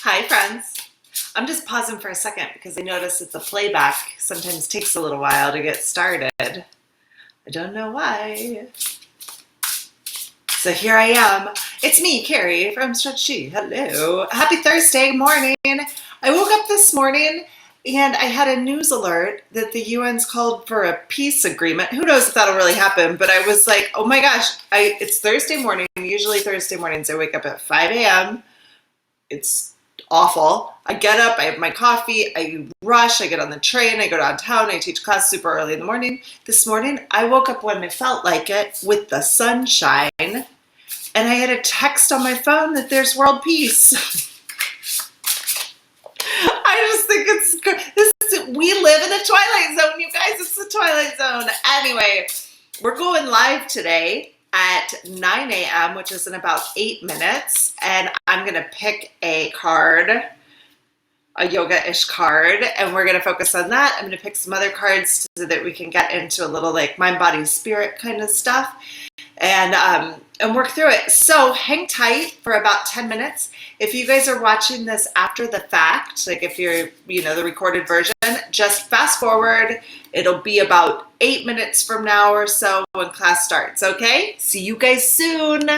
Hi, friends. I'm just pausing for a second because I noticed that the playback sometimes takes a little while to get started. I don't know why. So here I am. It's me, Carrie from Stretch She. Hello. Happy Thursday morning. I woke up this morning and I had a news alert that the UN's called for a peace agreement. Who knows if that'll really happen, but I was like, oh my gosh, it's Thursday morning. Usually Thursday mornings I wake up at 5 a.m. It's awful. I get up, I have my coffee, I rush, I get on the train, I go downtown, I teach class super early in the morning. This morning, I woke up when I felt like it with the sunshine, and I had a text on my phone that there's world peace. I just think it's good. We live in the Twilight Zone, you guys. It's the Twilight Zone. Anyway, we're going live today at 9 a.m., which is in about 8 minutes, and I'm going to pick a card, a yoga-ish card, and we're going to focus on that. I'm going to pick some other cards so that we can get into a little like mind, body, spirit kind of stuff and work through it. So hang tight for about 10 minutes. If you guys are watching this after the fact, like if you're, the recorded version, just fast forward. It'll be about 8 minutes from now or so when class starts, okay? See you guys soon.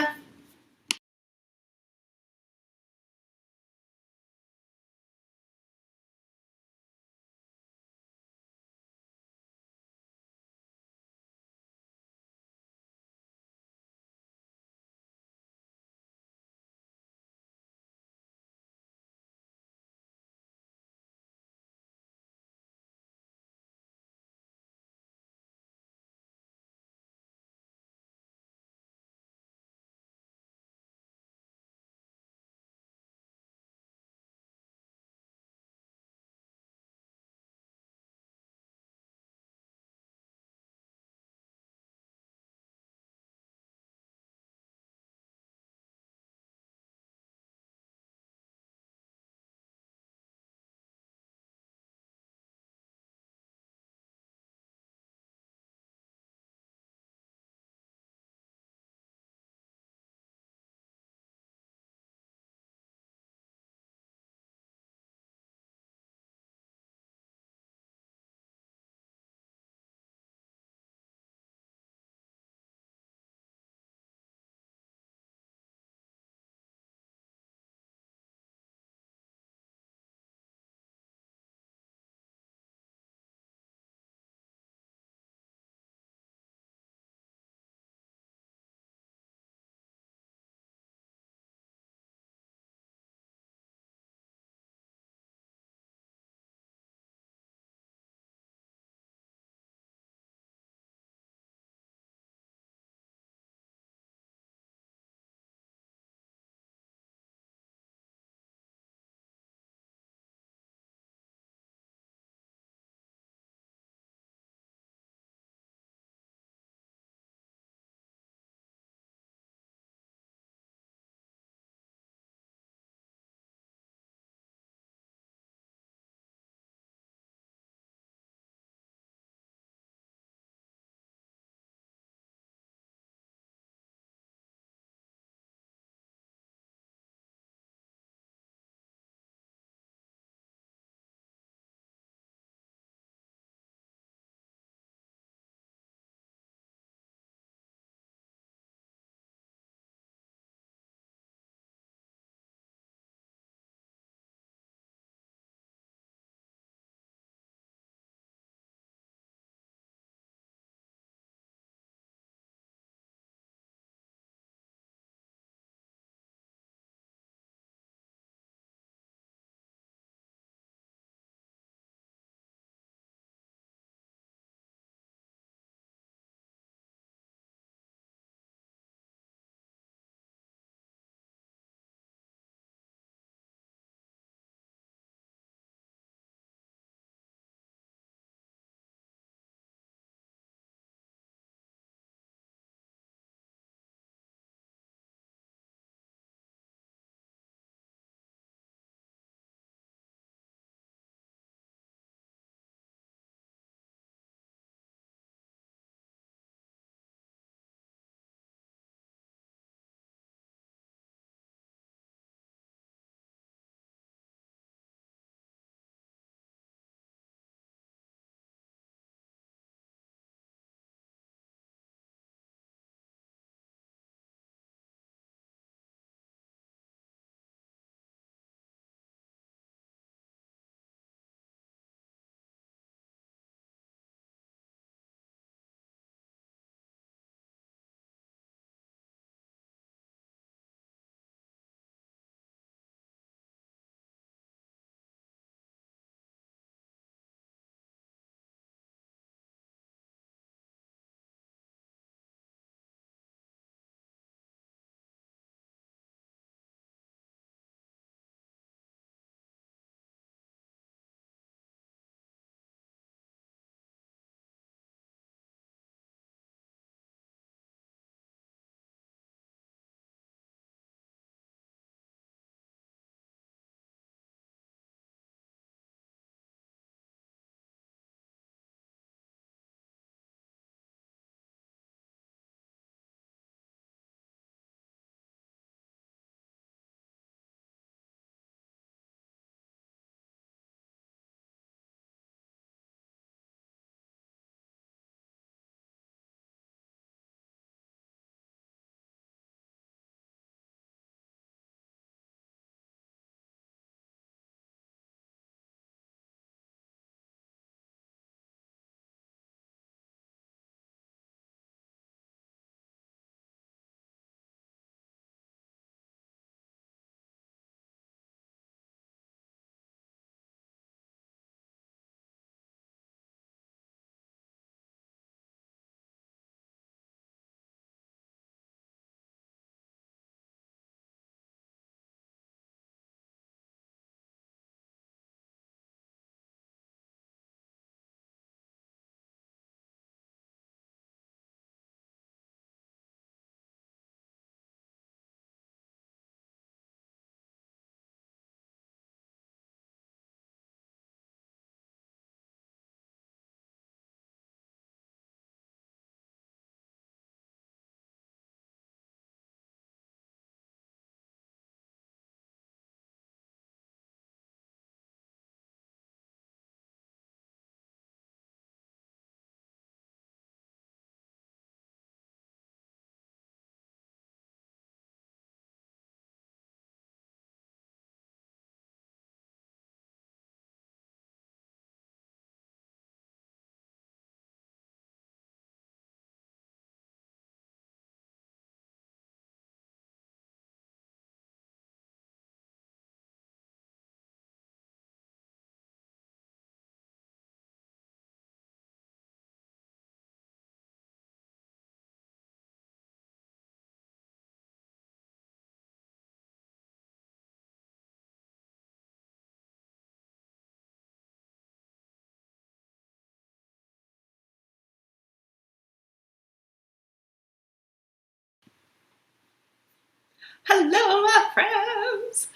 Hello, my friends.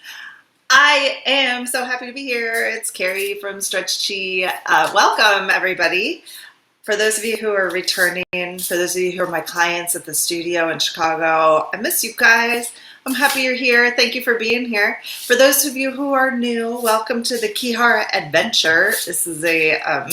I am so happy to be here. It's Carrie from Stretch Chi. Welcome, everybody. For those of you who are returning, for those of you who are my clients at the studio in Chicago, I miss you guys. I'm happy you're here. Thank you for being here. For those of you who are new, welcome to the Ki-Hara adventure. This is a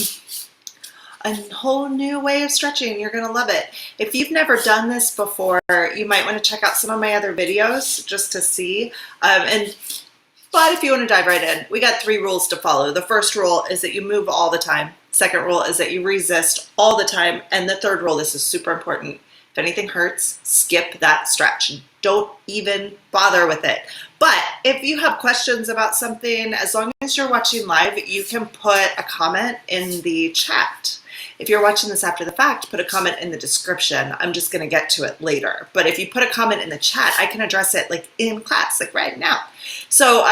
whole new way of stretching. You're going to love it. If you've never done this before, you might want to check out some of my other videos just to see. But if you want to dive right in, we got 3 rules to follow. The first rule is that you move all the time. Second rule is that you resist all the time. And the third rule, this is super important. If anything hurts, skip that stretch. Don't even bother with it. But if you have questions about something, as long as you're watching live, you can put a comment in the chat. If you're watching this after the fact, put a comment in the description. I'm just going to get to it later. But if you put a comment in the chat, I can address it like in class, like right now. So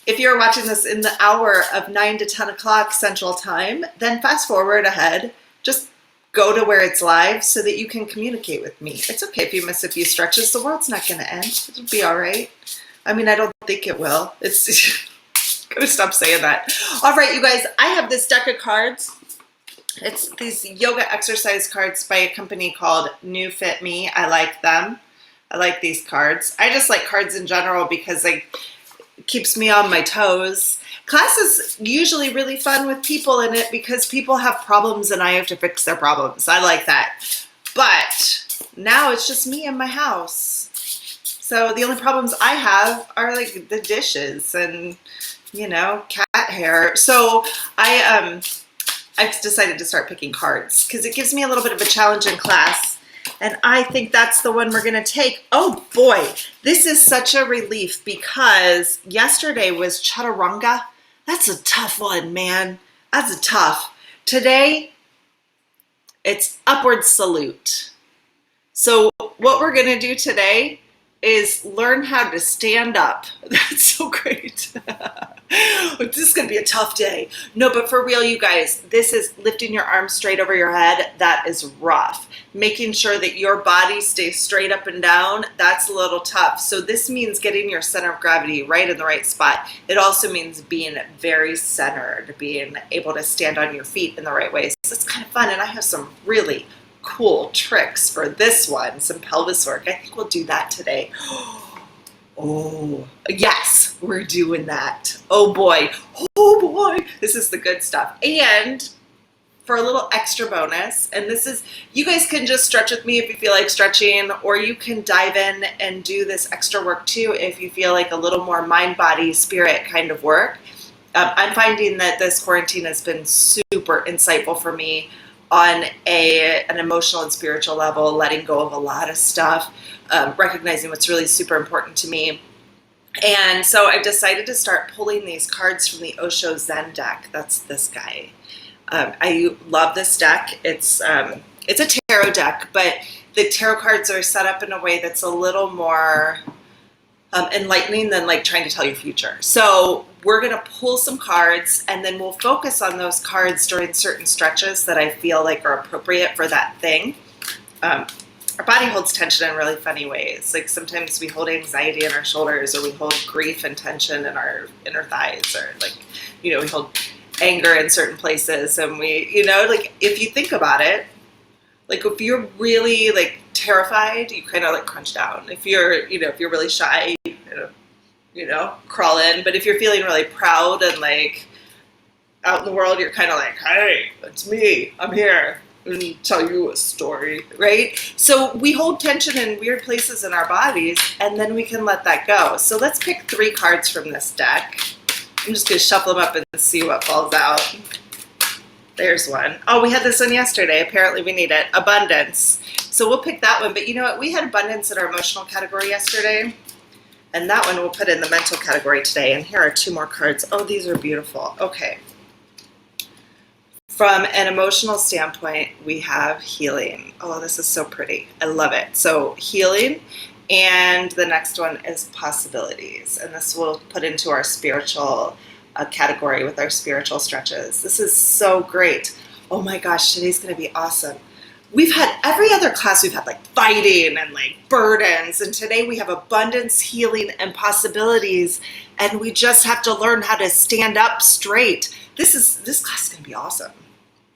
if you're watching this in the hour of 9 to 10 o'clock Central Time, then fast forward ahead. Just go to where it's live so that you can communicate with me. It's okay if you miss a few stretches. The world's not going to end. It'll be all right. I mean, I don't think it will. It's gotta stop saying that. All right, you guys, I have this deck of cards. It's these yoga exercise cards by a company called New Fit Me. I like them. I like these cards. I just like cards in general because it keeps me on my toes. Class is usually really fun with people in it because people have problems and I have to fix their problems. I like that. But now it's just me in my house. So the only problems I have are like the dishes and, you know, cat hair. So I've decided to start picking cards because it gives me a little bit of a challenge in class. And I think that's the one we're going to take. Oh boy, this is such a relief because yesterday was chaturanga. That's a tough one, man. That's a tough. Today, it's upward salute. So what we're going to do today is learn how to stand up. That's so great. This is going to be a tough day. No, but for real, you guys, this is lifting your arms straight over your head. That is rough. Making sure that your body stays straight up and down, that's a little tough. So this means getting your center of gravity right in the right spot. It also means being very centered, being able to stand on your feet in the right way. So it's kind of fun, and I have some really cool tricks for this one, some pelvis work. I think we'll do that today. Oh, yes, we're doing that. Oh boy, this is the good stuff. And for a little extra bonus, and this is, you guys can just stretch with me if you feel like stretching, or you can dive in and do this extra work too if you feel like a little more mind, body, spirit kind of work. I'm finding that this quarantine has been super insightful for me on an emotional and spiritual level, letting go of a lot of stuff, recognizing what's really super important to me. And so I've decided to start pulling these cards from the Osho Zen deck. That's this guy. I love this deck. It's a tarot deck, but the tarot cards are set up in a way that's a little more enlightening than like trying to tell your future. So we're going to pull some cards and then we'll focus on those cards during certain stretches that I feel like are appropriate for that thing. Our body holds tension in really funny ways. Like sometimes we hold anxiety in our shoulders, or we hold grief and tension in our inner thighs, or like, you know, we hold anger in certain places. And we, you know, like if you think about it, like if you're really like terrified, you kind of like crunch down. If you're, you know, if you're really shy, you know, crawl in. But if you're feeling really proud and like out in the world, you're kind of like, hey, it's me, I'm here, and tell you a story, right? So we hold tension in weird places in our bodies, and then we can let that go. So let's pick 3 cards from this deck. I'm just going to shuffle them up and see what falls out. There's one. Oh, we had this one yesterday. Apparently we need it. Abundance. So we'll pick that one. But you know what? We had abundance in our emotional category yesterday. And that one we'll put in the mental category today. And here are 2 more cards. Oh, these are beautiful. Okay. From an emotional standpoint, we have healing. Oh, this is so pretty. I love it. So healing. And the next one is possibilities. And this we'll put into our spiritual category with our spiritual stretches. This is so great. Oh my gosh, today's going to be awesome. we've had every other class, we've had like fighting and like burdens. And today we have abundance, healing, and possibilities. And we just have to learn how to stand up straight. This class is going to be awesome.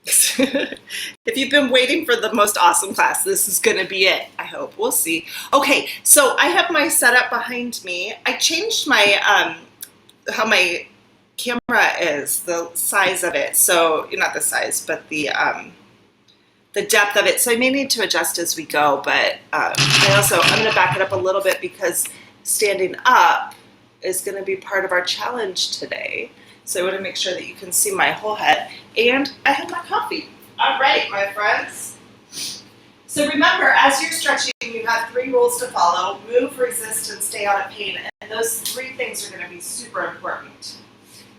If you've been waiting for the most awesome class, this is going to be it, I hope. We'll see. Okay, so I have my setup behind me. I changed my, how my camera is, the size of it. So, not the size, but the depth of it. So I may need to adjust as we go, but I'm going to back it up a little bit because standing up is going to be part of our challenge today. So I want to make sure that you can see my whole head. And I have my coffee. All right, my friends. So remember, as you're stretching, you have 3 rules to follow: move, resist, and stay out of pain. And those 3 things are going to be super important.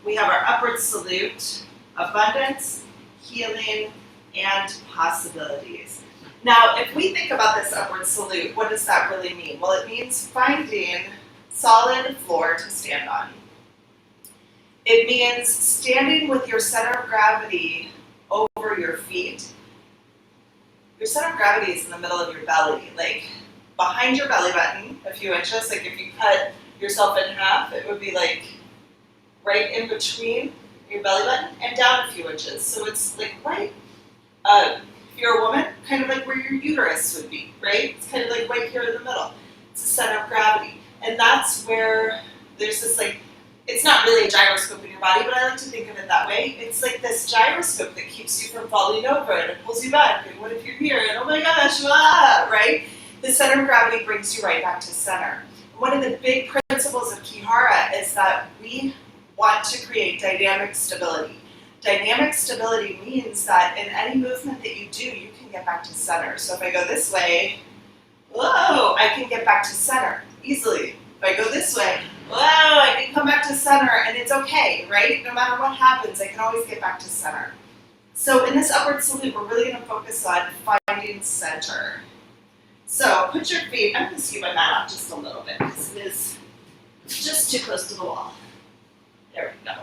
We have our upward salute, abundance, healing, and possibilities. Now, if we think about this upward salute, what does that really mean? Well, it means finding solid floor to stand on. It means standing with your center of gravity over your feet. Your center of gravity is in the middle of your belly, like behind your belly button, a few inches. Like if you cut yourself in half, it would be like right in between your belly button and down a few inches. So it's like right, if you're a woman, kind of like where your uterus would be, right? It's kind of like right here in the middle. It's the center of gravity. And that's where there's this like, it's not really a gyroscope in your body, but I like to think of it that way. It's like this gyroscope that keeps you from falling over and it pulls you back. And what if you're here? And oh my gosh, right? The center of gravity brings you right back to center. One of the big principles of Ki-Hara is that we want to create dynamic stability. Dynamic stability means that in any movement that you do, you can get back to center. So if I go this way, whoa, I can get back to center easily. If I go this way, whoa, I can come back to center, and it's okay, right? No matter what happens, I can always get back to center. So in this upward salute, we're really going to focus on finding center. So put your feet, I'm going to scoot my mat up just a little bit because it is just too close to the wall. There we go.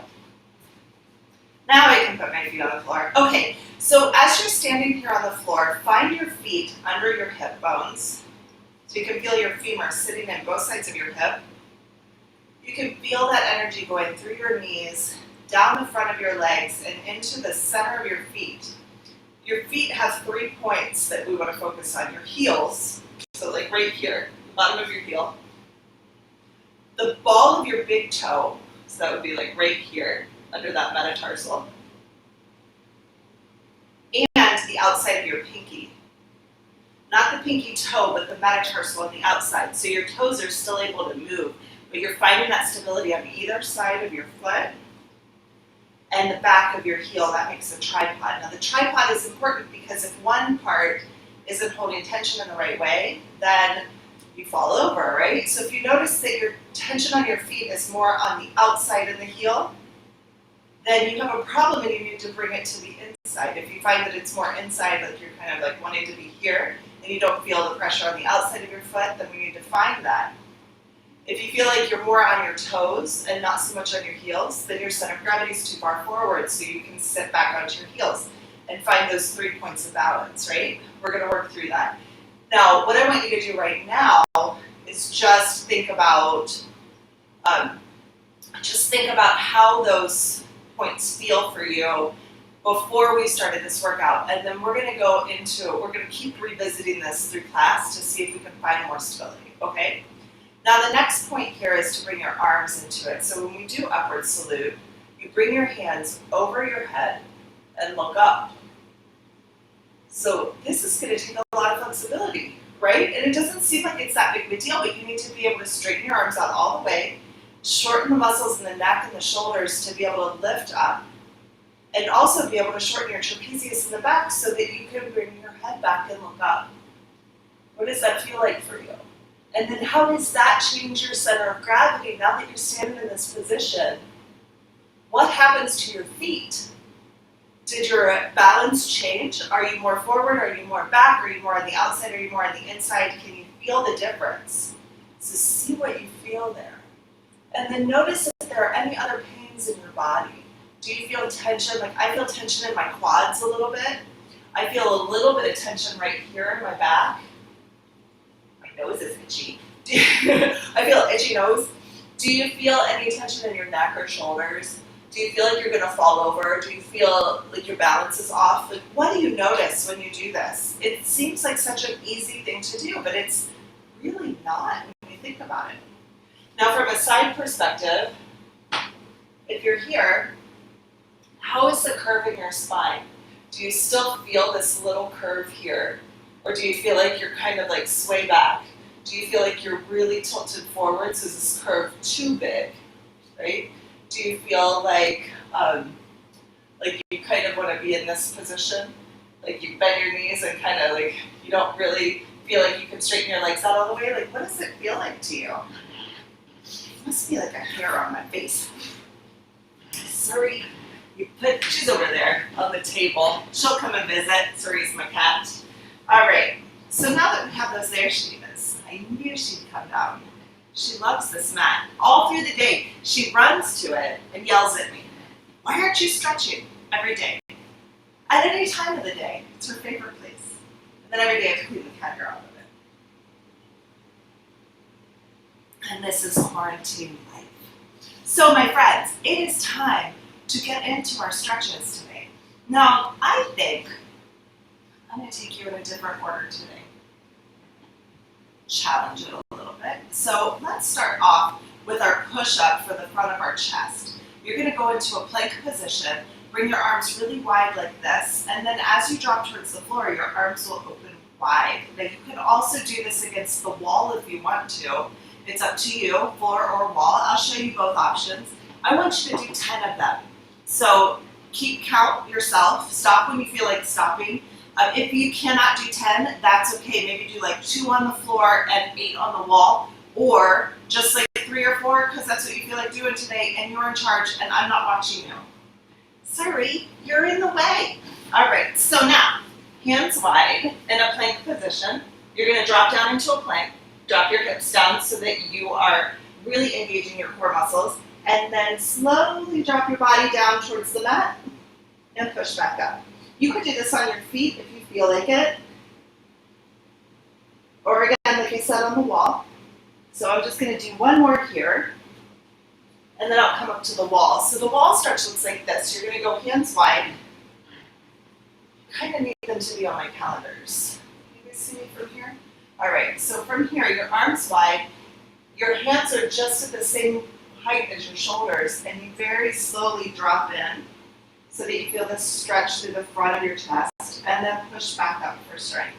Now I can put my feet on the floor. Okay, so as you're standing here on the floor, find your feet under your hip bones. So you can feel your femur sitting in both sides of your hip. You can feel that energy going through your knees, down the front of your legs, and into the center of your feet. Your feet have 3 points that we want to focus on. Your heels, so like right here, the bottom of your heel. The ball of your big toe, so that would be like right here, under that metatarsal. And the outside of your pinky. Not the pinky toe, but the metatarsal on the outside. So your toes are still able to move, but you're finding that stability on either side of your foot and the back of your heel. That makes a tripod. Now the tripod is important because if one part isn't holding tension in the right way, then you fall over, right? So if you notice that your tension on your feet is more on the outside of the heel, then you have a problem and you need to bring it to the inside. If you find that it's more inside, like you're kind of like wanting to be here, and you don't feel the pressure on the outside of your foot, then we need to find that. If you feel like you're more on your toes and not so much on your heels, then your center of gravity is too far forward, so you can sit back onto your heels and find those 3 points of balance, right? We're going to work through that. Now, what I want you to do right now is just think about how those points feel for you before we started this workout, and then we're going to go into it. We're going to keep revisiting this through class to see if we can find more stability, okay? Now the next point here is to bring your arms into it. So when we do upward salute, you bring your hands over your head and look up. So this is going to take a lot of flexibility, right? And it doesn't seem like it's that big of a deal, but you need to be able to straighten your arms out all the way, shorten the muscles in the neck and the shoulders to be able to lift up, and also be able to shorten your trapezius in the back so that you can bring your head back and look up. What does that feel like for you? And then how does that change your center of gravity now that you're standing in this position? What happens to your feet? Did your balance change? Are you more forward? Are you more back? Are you more on the outside? Are you more on the inside? Can you feel the difference? So see what you feel there. And then notice if there are any other pains in your body. Do you feel tension? Like I feel tension in my quads a little bit. I feel a little bit of tension right here in my back. My nose is itchy. I feel itchy nose. Do you feel any tension in your neck or shoulders? Do you feel like you're gonna fall over? Do you feel like your balance is off? Like, what do you notice when you do this? It seems like such an easy thing to do, but it's really not when you think about it. Now, from a side perspective, if you're here, how is the curve in your spine? Do you still feel this little curve here? Or do you feel like you're kind of like sway back? Do you feel like you're really tilted forwards? Is this curve too big, right? Do you feel like you kind of want to be in this position? Like you bend your knees and kind of like you don't really feel like you can straighten your legs out all the way? Like, what does it feel like to you? It must be like a hair on my face. Sorry. She's over there on the table. She'll come and visit. Suri's my cat. All right. So now that we have those, there she is. I knew she'd come down. She loves this mat. All through the day, she runs to it and yells at me. Why aren't you stretching every day? At any time of the day. It's her favorite place. And then every day I have to clean the cat hair out of it. And this is quarantine life. So my friends, it is time to get into our stretches today. Now, I think I'm going to take you in a different order today. Challenge it a little bit. So let's start off with our push-up for the front of our chest. You're going to go into a plank position, bring your arms really wide like this, and then as you drop towards the floor, your arms will open wide. Now you can also do this against the wall if you want to. It's up to you, floor or wall. I'll show you both options. I want you to do 10 of them. So keep count yourself. Stop when you feel like stopping. If you cannot do 10, that's okay. Maybe do like 2 on the floor and 8 on the wall, or just like 3 or 4 because that's what you feel like doing today and you're in charge and I'm not watching you. Sorry, you're in the way. All right, so now, hands wide in a plank position. You're gonna drop down into a plank, drop your hips down so that you are really engaging your core muscles, and then slowly drop your body down towards the mat and push back up. You could do this on your feet if you feel like it, or again, like I said, on the wall. So I'm just gonna do one more here, and then I'll come up to the wall. So the wall stretch looks like this. You're gonna go hands wide. Kind of need them to be on my calendars. Can you guys see me from here? All right, so from here, your arms wide, your hands are just at the same height as your shoulders, and you very slowly drop in so that you feel this stretch through the front of your chest, and then push back up for strength.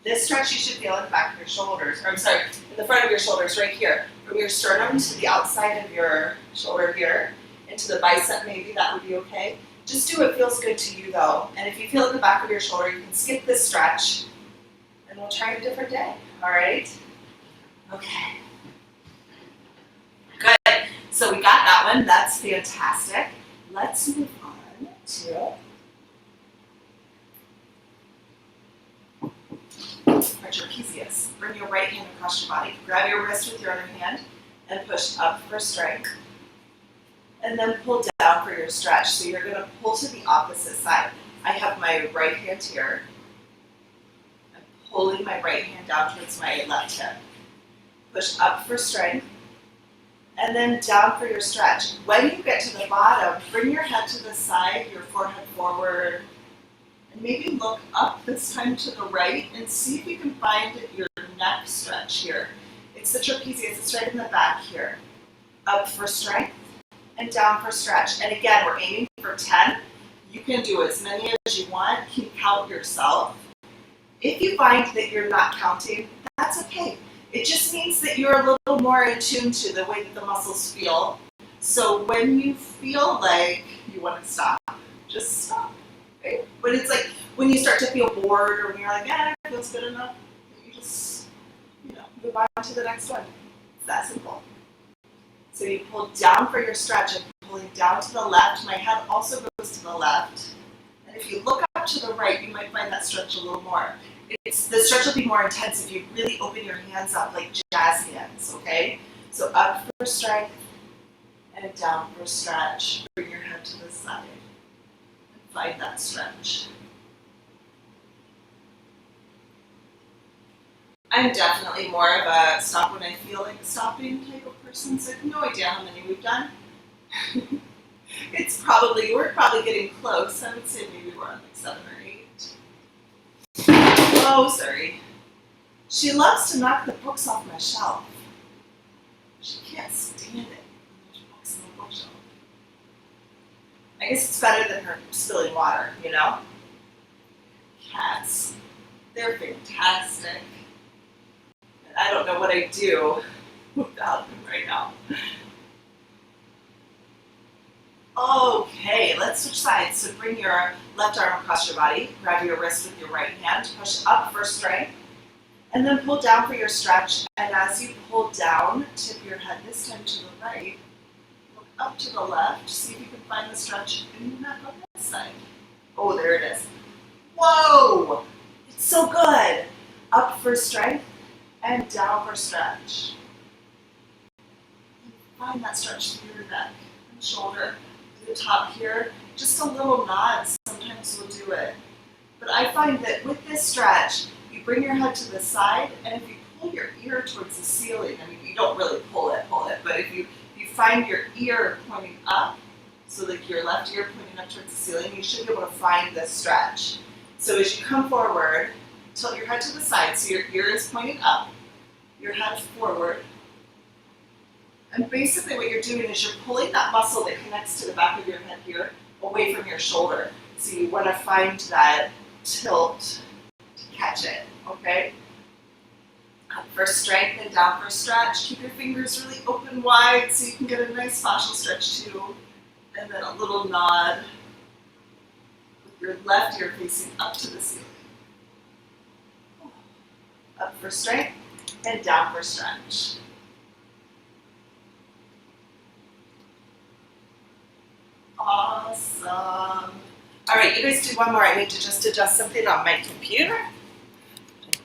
This stretch you should feel in the back of your shoulders, or I'm sorry, in the front of your shoulders right here, from your sternum to the outside of your shoulder here, into the bicep maybe, that would be okay. Just do what feels good to you though, and if you feel in the back of your shoulder, you can skip this stretch, and we'll try a different day, all right? Okay. Good. So we got that one. That's fantastic. Let's move on to our trapezius. Bring your right hand across your body. Grab your wrist with your other hand and push up for strength. And then pull down for your stretch. So you're going to pull to the opposite side. I have my right hand here. I'm pulling my right hand down towards my left hip. Push up for strength. And then down for your stretch. When you get to the bottom, bring your head to the side, your forehead forward, and maybe look up this time to the right and see if you can find your neck stretch here. It's the trapezius, it's right in the back here. Up for strength and down for stretch. And again, we're aiming for 10. You can do as many as you want. Keep count yourself. If you find that you're not counting, that's okay. It just means that you're a little more in tune to the way that the muscles feel. So when you feel like you want to stop, just stop. Right? But it's like when you start to feel bored or when you're like, it feels good enough, you just, move on to the next one. It's that simple. So you pull down for your stretch and pulling down to the left. My head also goes to the left. And if you look up to the right, you might find that stretch a little more. The stretch will be more intense if you really open your hands up like jazz hands, okay? So up for strength and down for a stretch. Bring your head to the side and find that stretch. I'm definitely more of a stop when I feel like stopping type of person, so I have no idea how many we've done. We're probably getting close. I would say maybe we're on like 7 or 8. Oh, sorry. She loves to knock the books off my shelf. She can't stand it. There's books on the bookshelf. I guess it's better than her spilling water, you know? Cats, they're fantastic. I don't know what I do without them right now. Okay, let's switch sides. So bring your left arm across your body, grab your wrist with your right hand, push up for strength, and then pull down for your stretch. And as you pull down, tip your head this time to the right, look up to the left, see if you can find the stretch, and then back on this side. Oh, there it is. Whoa! It's so good. Up for strength, and down for stretch. Find that stretch through your neck and shoulder, to the top here. Just a little nod sometimes will do it. But I find that with this stretch, you bring your head to the side, and if you pull your ear towards the ceiling, I mean, you don't really pull it, but if you find your ear pointing up, so like your left ear pointing up towards the ceiling, you should be able to find this stretch. So as you come forward, tilt your head to the side, so your ear is pointing up, your head forward, and basically what you're doing is you're pulling that muscle that connects to the back of your head here away from your shoulder. So you want to find that tilt to catch it, okay? Up for strength and down for stretch. Keep your fingers really open wide so you can get a nice fascial stretch too. And then a little nod with your left ear facing up to the ceiling. Up for strength and down for stretch. Awesome. All right, you guys do one more. I need to just adjust something on my computer.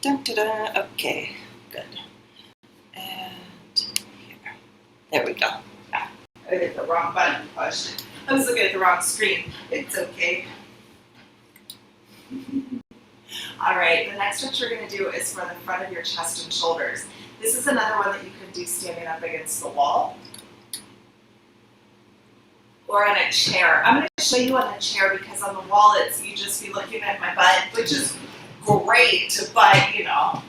Dun, dun, dun, dun. Okay, good. And here. There we go. Ah, I hit the wrong button pushed. I was looking at the wrong screen. It's okay. All right, the next stretch we're going to do is for the front of your chest and shoulders. This is another one that you can do standing up against the wall or on a chair. I'm going to show you on the chair because on the wall you just be looking at my butt, which is great, but you know,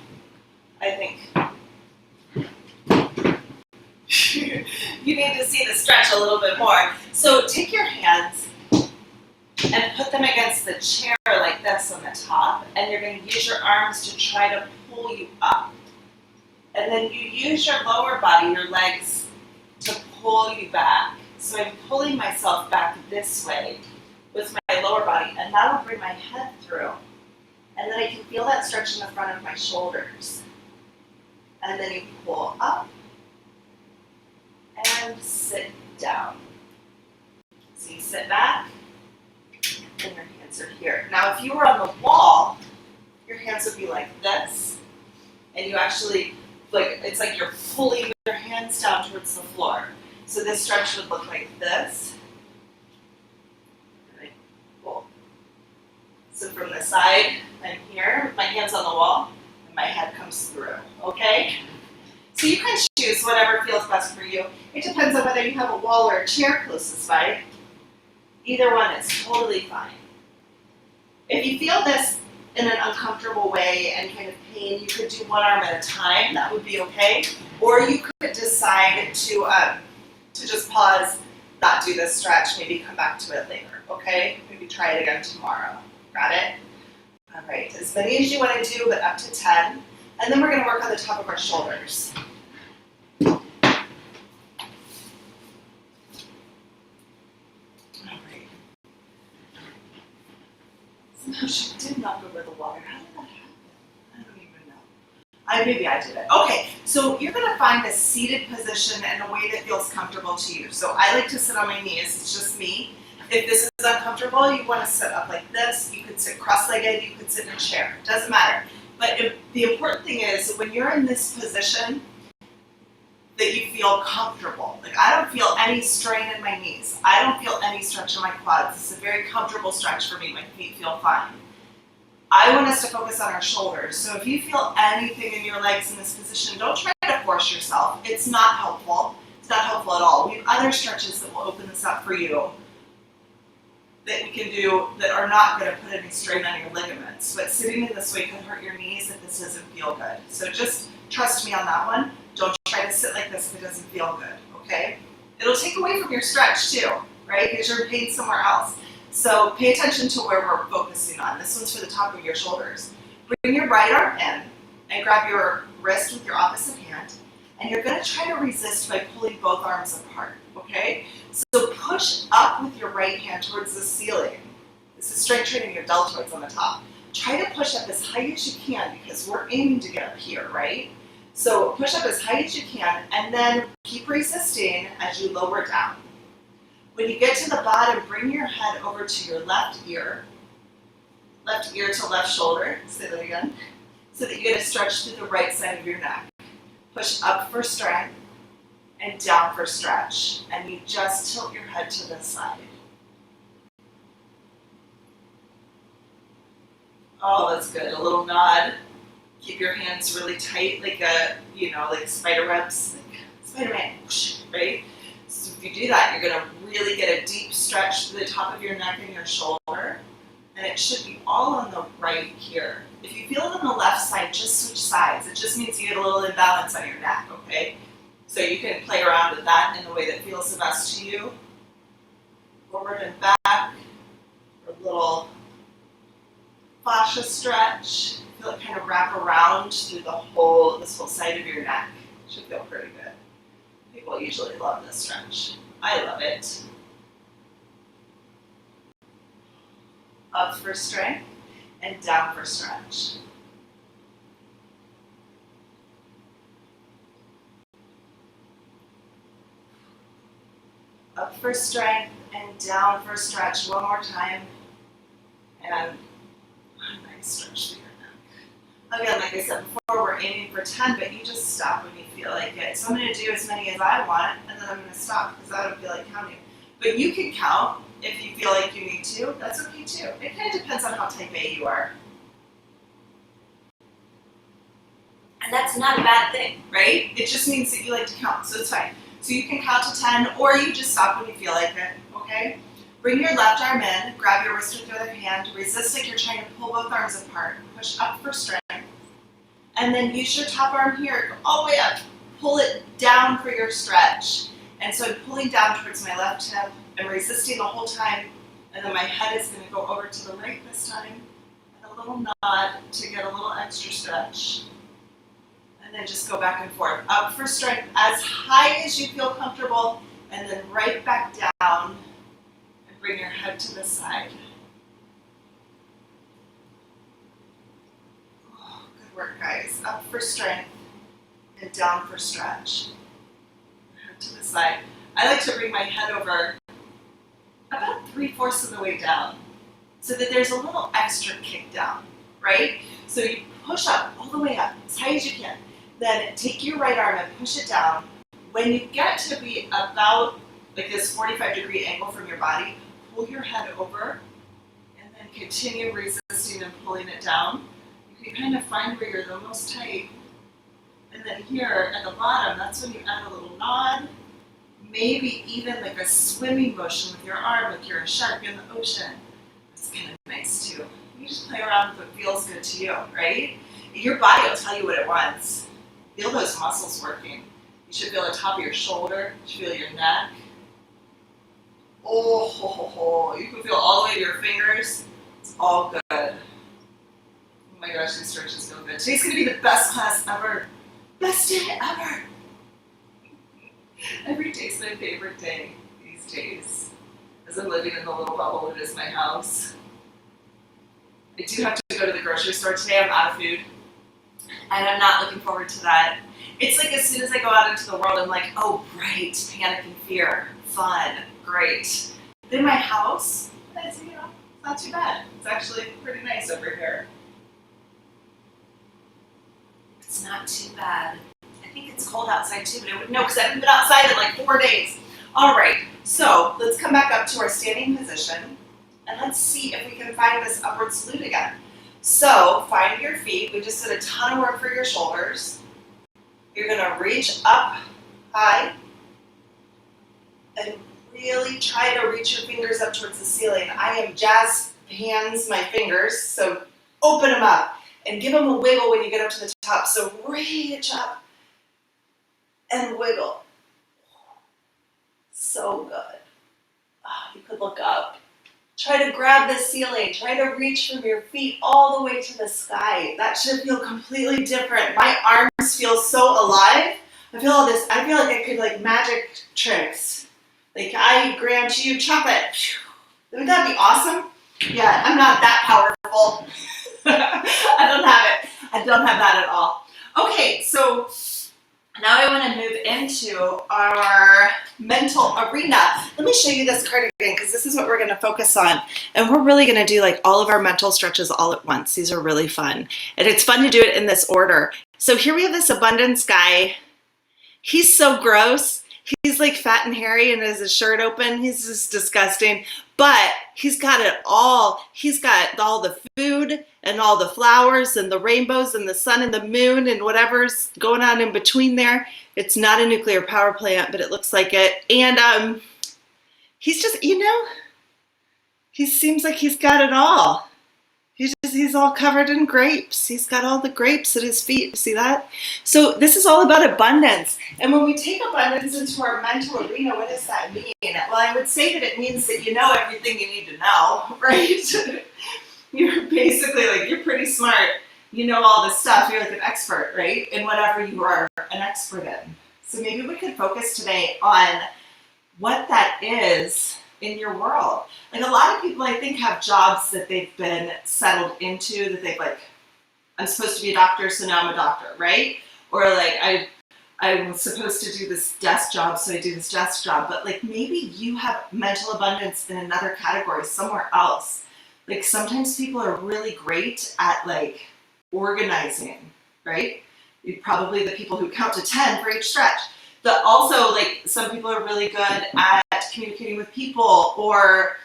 I think you need to see the stretch a little bit more. So take your hands and put them against the chair like this on the top, and you're going to use your arms to try to pull you up. And then you use your lower body, your legs, to pull you back. So I'm pulling myself back this way with my lower body, and that will bring my head through. And then I can feel that stretch in the front of my shoulders. And then you pull up and sit down. So you sit back, and your hands are here. Now if you were on the wall, your hands would be like this, and you actually, it's like you're pulling your hands down towards the floor. So this stretch would look like this. And I pull. So from the side, I'm here with my hands on the wall, and my head comes through, okay? So you can choose whatever feels best for you. It depends on whether you have a wall or a chair closest by. Either one is totally fine. If you feel this in an uncomfortable way and kind of pain, you could do one arm at a time. That would be okay. Or you could decide to just pause, not do this stretch, maybe come back to it later, okay? Maybe try it again tomorrow. Got it? All right, as many as you want to do, but up to 10. And then we're going to work on the top of our shoulders. All right. Somehow she did knock over the water. How did that happen? I don't even know. Maybe I did it. Okay, so you're going to find a seated position in a way that feels comfortable to you. So I like to sit on my knees. It's just me. If this is uncomfortable, you want to sit up like this. You could sit cross-legged. You could sit in a chair. It doesn't matter. But the important thing is when you're in this position, that you feel comfortable. Like I don't feel any strain in my knees. I don't feel any stretch in my quads. It's a very comfortable stretch for me. My feet feel fine. I want us to focus on our shoulders. So if you feel anything in your legs in this position, don't try to force yourself. It's not helpful. It's not helpful at all. We have other stretches that will open this up for you that we can do that are not going to put any strain on your ligaments. But sitting in this way can hurt your knees if this doesn't feel good. So just trust me on that one. Don't try to sit like this if it doesn't feel good, okay? It'll take away from your stretch too, right? Because you're in pain somewhere else. So pay attention to where we're focusing on. This one's for the top of your shoulders. Bring your right arm in and grab your wrist with your opposite hand. And you're going to try to resist by pulling both arms apart, okay? So push up with your right hand towards the ceiling. This is strength training your deltoids on the top. Try to push up as high as you can because we're aiming to get up here, right? So push up as high as you can and then keep resisting as you lower down. When you get to the bottom, bring your head over to your left ear to left shoulder, say that again, so that you get a stretch to the right side of your neck. Push up for strength and down for stretch, and you just tilt your head to the side. Oh, that's good. A little nod. Keep your hands really tight, like like spider webs, like Spider-Man, right? So if you do that, you're going to really get a deep stretch to the top of your neck and your shoulder, and it should be all on the right here. If you feel it on the left side, just switch sides. It just means you get a little imbalance on your neck, okay? So you can play around with that in the way that feels the best to you. Forward and back, or a little fascia stretch. Feel it kind of wrap around through this whole side of your neck. Should feel pretty good. People usually love this stretch. I love it. Up for strength and down for stretch. Up for strength and down for stretch. One more time. And a nice stretch through your neck. Again, like I said before, we're aiming for 10, but you just stop when you feel like it. So I'm going to do as many as I want, and then I'm going to stop because I don't feel like counting. But you can count if you feel like you need to. That's okay too. It kind of depends on how type A you are. And that's not a bad thing, right? It just means that you like to count, so it's fine. So you can count to 10, or you just stop when you feel like it, okay? Bring your left arm in, grab your wrist with your other hand, resist like you're trying to pull both arms apart, push up for strength, and then use your top arm here, go all the way up, pull it down for your stretch. And so I'm pulling down towards my left hip, I'm resisting the whole time, and then my head is going to go over to the right this time, and a little nod to get a little extra stretch. And then just go back and forth. Up for strength as high as you feel comfortable, and then right back down, and bring your head to the side. Oh, good work, guys. Up for strength, and down for stretch. Head to the side. I like to bring my head over about 3/4 of the way down, so that there's a little extra kick down, right? So you push up, all the way up, as high as you can. Then take your right arm and push it down. When you get to be about like this 45-degree angle from your body, pull your head over and then continue resisting and pulling it down. You can kind of find where you're the most tight. And then here at the bottom, that's when you add a little nod, maybe even like a swimming motion with your arm, like you're a shark in the ocean. It's kind of nice too. You just play around with what feels good to you, right? Your body will tell you what it wants. Feel those muscles working. You should feel the top of your shoulder. You should feel your neck. Oh, ho, ho, ho. You can feel all the way to your fingers. It's all good. Oh my gosh, these stretches feel good. Today's going to be the best class ever. Best day ever. Every day's my favorite day these days. As I'm living in the little bubble that is my house. I do have to go to the grocery store today. I'm out of food. And I'm not looking forward to that. It's like as soon as I go out into the world, I'm like, oh, great, panic and fear, fun, great. In my house, it's not too bad. It's actually pretty nice over here. It's not too bad. think it's cold outside too, but I wouldn't know because I haven't been outside in like 4 days. All right, so let's come back up to our standing position and let's see if we can find this upward salute again. So find your feet. We just did a ton of work for your shoulders. You're gonna reach up high and really try to reach your fingers up towards the ceiling. I am jazz hands my fingers, so open them up and give them a wiggle when you get up to the top. So reach up and wiggle. So good. Oh, you could look up. Try to grab the ceiling. Try to reach from your feet all the way to the sky. That should feel completely different. My arms feel so alive. I feel all this. I feel like I could like magic tricks. Like I grant you chocolate. Wouldn't that be awesome? Yeah, I'm not that powerful. I don't have it. I don't have that at all. Okay, so now I want to move into our mental arena. Let me show you this card again because this is what we're going to focus on. And we're really going to do like all of our mental stretches all at once. These are really fun. And it's fun to do it in this order. So here we have this abundance guy. He's so gross. He's like fat and hairy and has his shirt open. He's just disgusting. But he's got it all. He's got all the food and all the flowers and the rainbows and the sun and the moon and whatever's going on in between there. It's not a nuclear power plant, but it looks like it. And he's just, he seems like he's got it all. He's all covered in grapes. He's got all the grapes at his feet. See that? So this is all about abundance. And when we take abundance into our mental arena, what does that mean? Well, I would say that it means that you know everything you need to know, right? You're basically like, you're pretty smart. You know all this stuff. You're like an expert, right? In whatever you are an expert in. So maybe we could focus today on what that is in your world. Like a lot of people I think have jobs that they've been settled into, that they've like, I'm supposed to be a doctor, so now I'm a doctor, right? Or like I was supposed to do this desk job, so I do this desk job. But like maybe you have mental abundance in another category somewhere else. Like sometimes people are really great at like organizing, right? You're probably the people who count to 10 for each stretch. But also like some people are really good at communicating with people or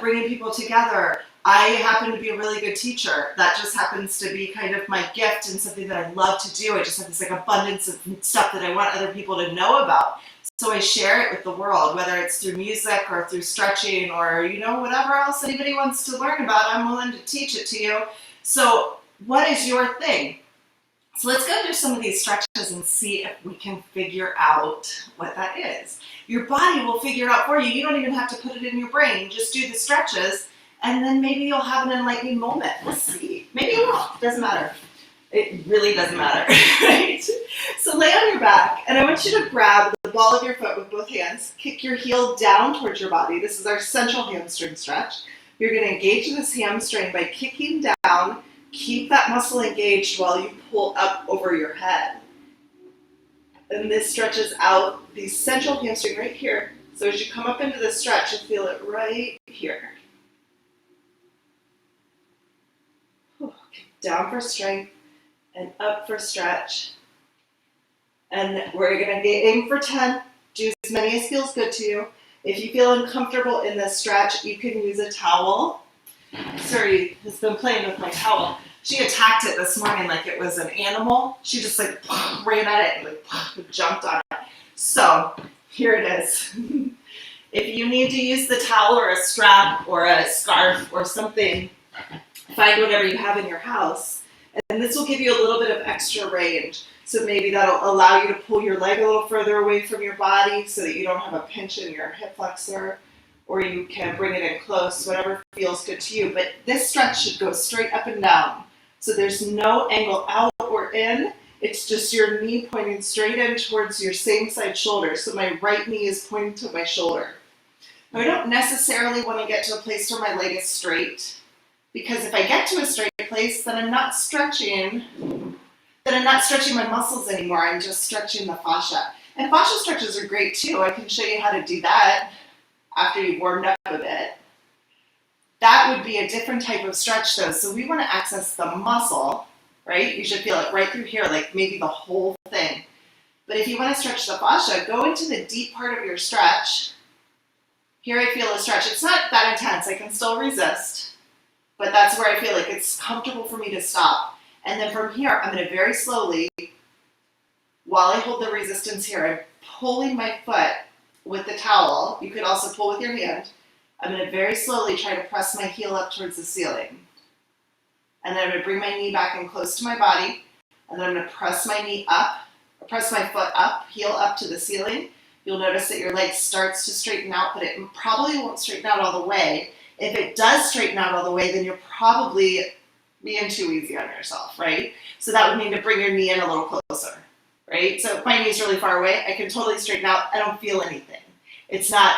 bringing people together. I happen to be a really good teacher. That just happens to be kind of my gift and something that I love to do. I just have this like abundance of stuff that I want other people to know about. So I share it with the world, whether it's through music or through stretching or, whatever else anybody wants to learn about, I'm willing to teach it to you. So what is your thing? So let's go through some of these stretches and see if we can figure out what that is. Your body will figure it out for you. You don't even have to put it in your brain. Just do the stretches, and then maybe you'll have an enlightening moment. We'll see. Maybe you won't. Doesn't matter. It really doesn't matter, right? So lay on your back, and I want you to grab the ball of your foot with both hands. Kick your heel down towards your body. This is our central hamstring stretch. You're going to engage this hamstring by kicking down. Keep that muscle engaged while you pull up over your head. And this stretches out the central hamstring right here. So as you come up into the stretch, you feel it right here. Down for strength and up for stretch. And we're going to aim for 10. Do as many as feels good to you. If you feel uncomfortable in this stretch, you can use a towel. Suri has been playing with my towel. She attacked it this morning like it was an animal. She just like ran at it and like jumped on it. So here it is. If you need to use the towel or a strap or a scarf or something, find whatever you have in your house. And this will give you a little bit of extra range. So maybe that'll allow you to pull your leg a little further away from your body so that you don't have a pinch in your hip flexor. Or you can bring it in close, whatever feels good to you. But this stretch should go straight up and down. So there's no angle out or in. It's just your knee pointing straight in towards your same side shoulder. So my right knee is pointing to my shoulder. Now I don't necessarily want to get to a place where my leg is straight. Because if I get to a straight place, then I'm not stretching my muscles anymore. I'm just stretching the fascia. And fascia stretches are great too. I can show you how to do that after you've warmed up a bit. That would be a different type of stretch though. So we want to access the muscle, right? You should feel it right through here, like maybe the whole thing. But if you want to stretch the fascia, go into the deep part of your stretch. Here I feel a stretch. It's not that intense. I can still resist, but that's where I feel like it's comfortable for me to stop. And then from here, I'm going to very slowly, while I hold the resistance here, I'm pulling my foot with the towel. You could also pull with your hand. I'm going to very slowly try to press my heel up towards the ceiling. And then I'm going to bring my knee back in close to my body. And then I'm going to press my knee up, press my foot up, heel up to the ceiling. You'll notice that your leg starts to straighten out, but it probably won't straighten out all the way. If it does straighten out all the way, then you're probably being too easy on yourself, right? So that would mean to bring your knee in a little closer, right? So if my knee's really far away, I can totally straighten out. I don't feel anything. It's not,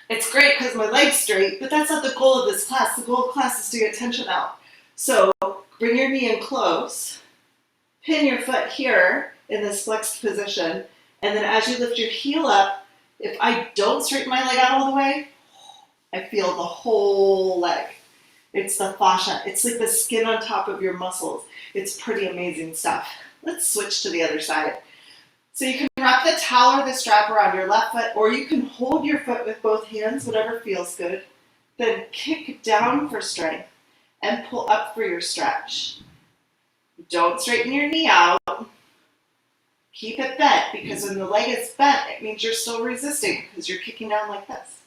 it's great because my leg's straight, but that's not the goal of this class. The goal of class is to get tension out. So bring your knee in close, pin your foot here in this flexed position, and then as you lift your heel up, if I don't straighten my leg out all the way, I feel the whole leg. It's the fascia. It's like the skin on top of your muscles. It's pretty amazing stuff. Let's switch to the other side. So you can wrap the towel or the strap around your left foot, or you can hold your foot with both hands, whatever feels good. Then kick down for strength and pull up for your stretch. Don't straighten your knee out. Keep it bent, because when the leg is bent, it means you're still resisting because you're kicking down like this.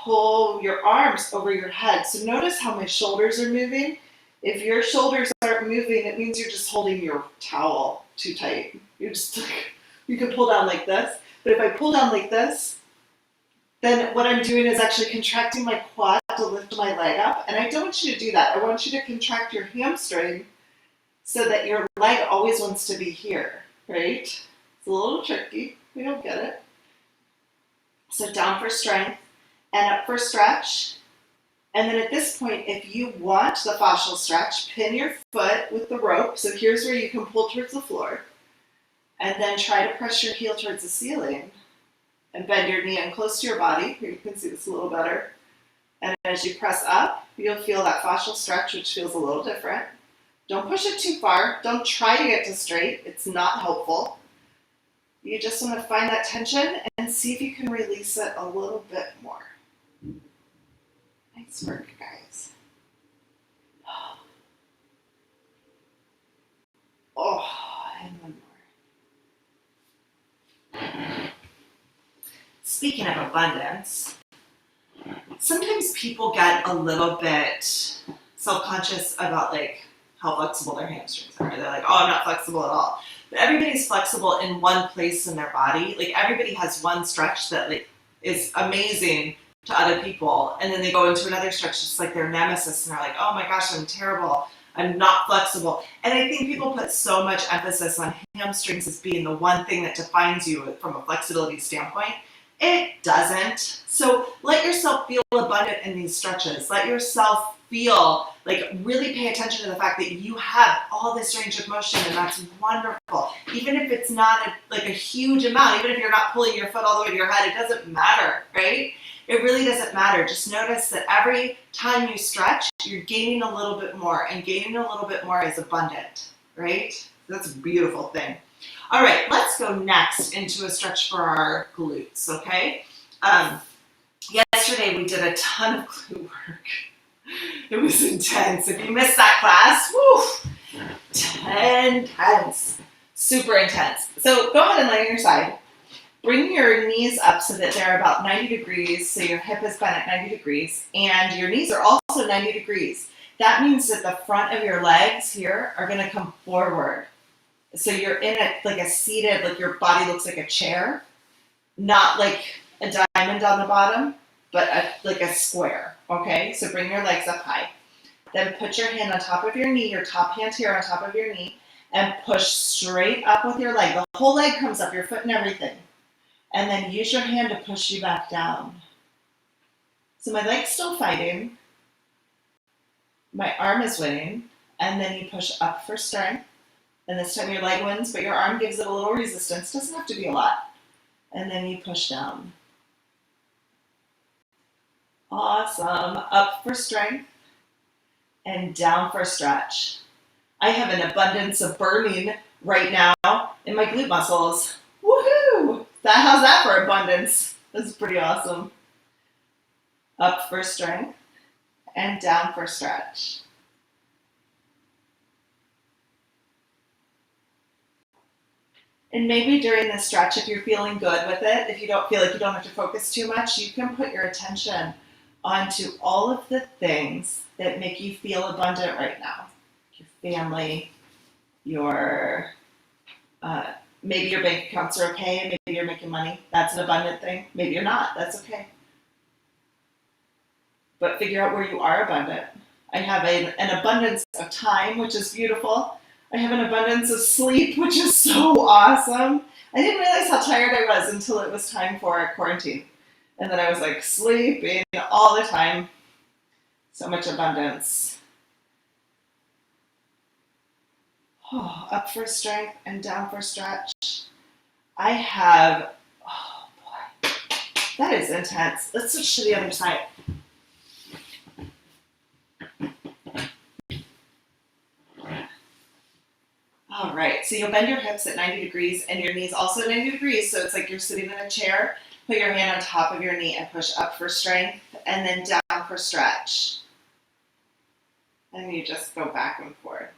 Pull your arms over your head. So notice how my shoulders are moving. If your shoulders aren't moving, it means you're just holding your towel too tight. You can pull down like this, but if I pull down like this, then what I'm doing is actually contracting my quad to lift my leg up, and I don't want you to do that. I want you to contract your hamstring so that your leg always wants to be here, right? It's a little tricky. We don't get it. So down for strength and up for stretch. And then at this point, if you want the fascial stretch, pin your foot with the rope. So here's where you can pull towards the floor. And then try to press your heel towards the ceiling. And bend your knee in close to your body. Here you can see this a little better. And as you press up, you'll feel that fascial stretch, which feels a little different. Don't push it too far. Don't try to get to straight. It's not helpful. You just want to find that tension and see if you can release it a little bit more. Nice work, guys. Oh, and one more. Speaking of abundance, sometimes people get a little bit self-conscious about like how flexible their hamstrings are. They're like, oh, I'm not flexible at all. But everybody's flexible in one place in their body. Like everybody has one stretch that like is amazing to other people, and then they go into another stretch just like their nemesis, and they're like, oh my gosh, I'm terrible, I'm not flexible. And I think people put so much emphasis on hamstrings as being the one thing that defines you from a flexibility standpoint. It doesn't. So let yourself feel abundant in these stretches. Let yourself feel like really pay attention to the fact that you have all this range of motion, and that's wonderful. Even if it's not a huge amount, even if you're not pulling your foot all the way to your head, it doesn't matter, right? It really doesn't matter. Just notice that every time you stretch, you're gaining a little bit more, and gaining a little bit more is abundant, right? That's a beautiful thing. All right, let's go next into a stretch for our glutes, okay? Yesterday we did a ton of glute work. It was intense. If you missed that class, intense, super intense. So go ahead and lay on your side. Bring your knees up so that they're about 90 degrees, so your hip is bent at 90 degrees, and your knees are also 90 degrees. That means that the front of your legs here are gonna come forward. So you're in a seated, like your body looks like a chair, not like a diamond on the bottom, but like a square, okay? So bring your legs up high. Then put your hand on top of your knee, your top hand here on top of your knee, and push straight up with your leg. The whole leg comes up, your foot and everything. And then use your hand to push you back down. So my leg's still fighting. My arm is winning. And then you push up for strength. And this time your leg wins, but your arm gives it a little resistance. Doesn't have to be a lot. And then you push down. Awesome. Up for strength and down for stretch. I have an abundance of burning right now in my glute muscles. Woohoo! How's that for abundance? That's pretty awesome. Up for strength and down for stretch. And maybe during this stretch, if you're feeling good with it, if you don't feel like you don't have to focus too much, you can put your attention onto all of the things that make you feel abundant right now. Your family, your maybe your bank accounts are okay, maybe you're making money. That's an abundant thing. Maybe you're not. That's okay. But figure out where you are abundant. I have an abundance of time, which is beautiful. I have an abundance of sleep, which is so awesome. I didn't realize how tired I was until it was time for quarantine. And then I was like sleeping all the time. So much abundance. Oh, up for strength and down for stretch. I have, oh boy, that is intense. Let's switch to the other side. All right, so you'll bend your hips at 90 degrees and your knees also at 90 degrees. So it's like you're sitting in a chair. Put your hand on top of your knee and push up for strength and then down for stretch. And you just go back and forth.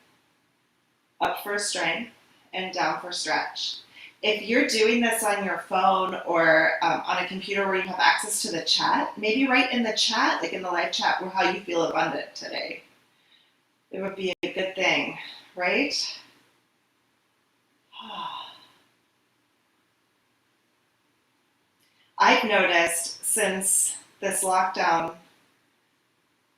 Up for strength and down for stretch. If you're doing this on your phone or on a computer where you have access to the chat, maybe write in the chat, like in the live chat, how you feel abundant today. It would be a good thing, right? I've noticed since this lockdown,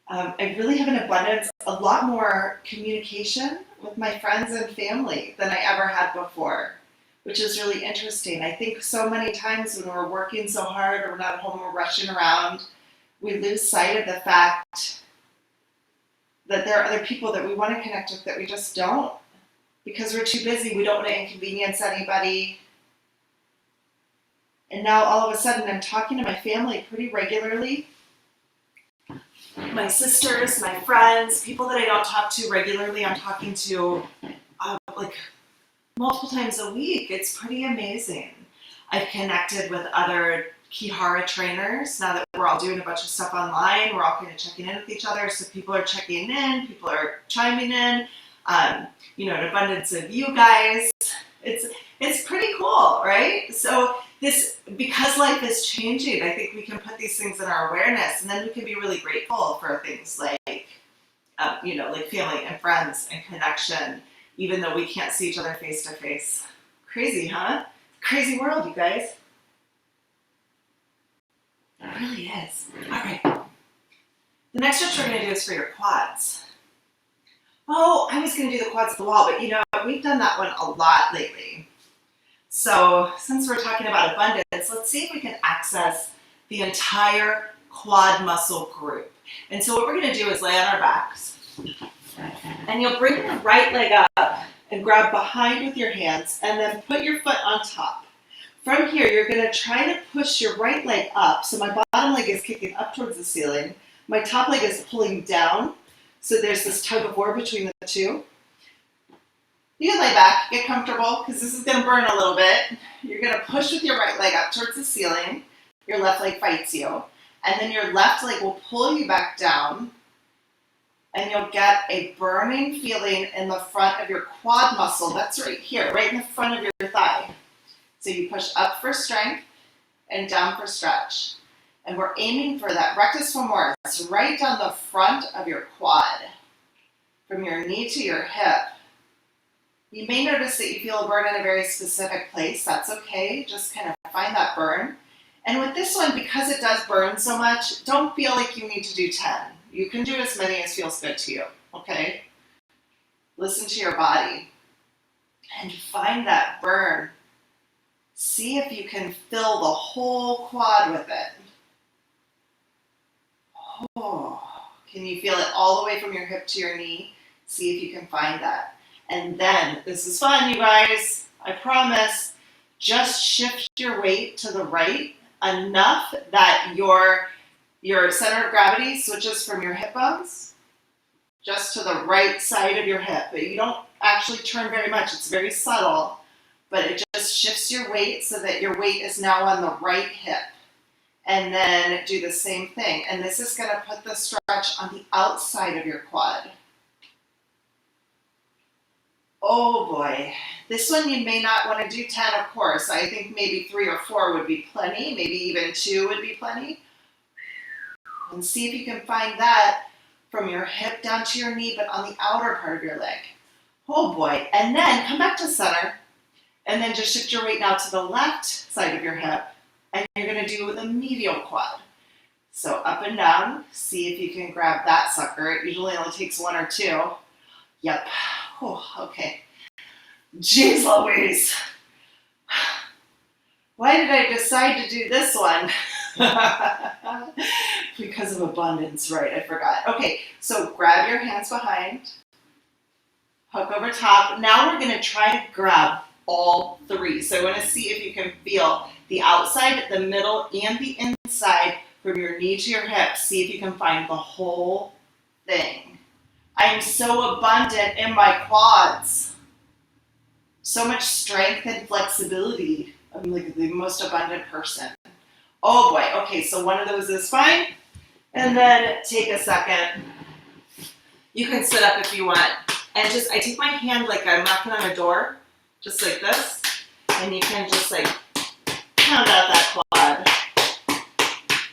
I really have an abundance, a lot more communication with my friends and family than I ever had before, which is really interesting. I think so many times when we're working so hard or we're not at home, we're rushing around, we lose sight of the fact that there are other people that we want to connect with that we just don't because we're too busy. We don't want to inconvenience anybody. And now all of a sudden I'm talking to my family pretty regularly. My sisters, my friends, people that I don't talk to regularly, I'm talking to like multiple times a week. It's pretty amazing. I've connected with other Ki-Hara trainers now that we're all doing a bunch of stuff online. We're all kind of checking in with each other. So people are checking in, people are chiming in. An abundance of you guys. It's pretty cool, right? So because life is changing, I think we can put these things in our awareness, and then we can be really grateful for things like family and friends and connection, even though we can't see each other face to face. Crazy, huh? Crazy world, you guys. It really is. All right. The next stretch we're going to do is for your quads. Oh, I was going to do the quads to the wall, but we've done that one a lot lately. So since we're talking about abundance, let's see if we can access the entire quad muscle group. And so what we're going to do is lay on our backs. And you'll bring your right leg up and grab behind with your hands and then put your foot on top. From here, you're going to try to push your right leg up. So my bottom leg is kicking up towards the ceiling. My top leg is pulling down. So there's this tug of war between the two. You can lay back, get comfortable, because this is going to burn a little bit. You're going to push with your right leg up towards the ceiling. Your left leg fights you. And then your left leg will pull you back down. And you'll get a burning feeling in the front of your quad muscle. That's right here, right in the front of your thigh. So you push up for strength and down for stretch. And we're aiming for that rectus femoris right down the front of your quad, from your knee to your hip. You may notice that you feel a burn in a very specific place. That's okay. Just kind of find that burn. And with this one, because it does burn so much, don't feel like you need to do 10. You can do as many as feels good to you, okay? Listen to your body and find that burn. See if you can fill the whole quad with it. Oh, can you feel it all the way from your hip to your knee? See if you can find that. And then, this is fun, you guys, I promise, just shift your weight to the right enough that your center of gravity switches from your hip bones just to the right side of your hip. But you don't actually turn very much. It's very subtle, but it just shifts your weight so that your weight is now on the right hip. And then do the same thing. And this is going to put the stretch on the outside of your quad. Oh boy. This one you may not want to do 10, of course. I think maybe 3 or 4 would be plenty. Maybe even 2 would be plenty. And see if you can find that from your hip down to your knee, but on the outer part of your leg. Oh boy. And then come back to center. And then just shift your weight now to the left side of your hip. And you're going to do the medial quad. So up and down. See if you can grab that sucker. It usually only takes 1 or 2. Yep. Oh, okay. Jeez Louise. Why did I decide to do this one? Because of abundance, right? I forgot. Okay, so grab your hands behind. Hook over top. Now we're going to try to grab all 3. So I want to see if you can feel the outside, the middle, and the inside from your knee to your hip. See if you can find the whole thing. I'm so abundant in my quads. So much strength and flexibility. I'm like the most abundant person. Oh boy. Okay, so one of those is fine. And then take a second. You can sit up if you want. And just, I take my hand like I'm knocking on a door, just like this. And you can just like pound out that quad.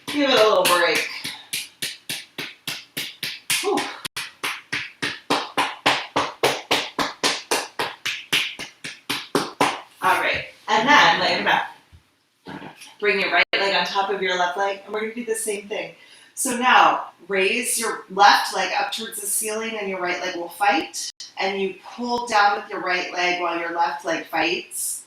Give it a little break. Whew. All right, and then lay it back. Bring your right leg on top of your left leg, and we're gonna do the same thing. So now, raise your left leg up towards the ceiling and your right leg will fight. And you pull down with your right leg while your left leg fights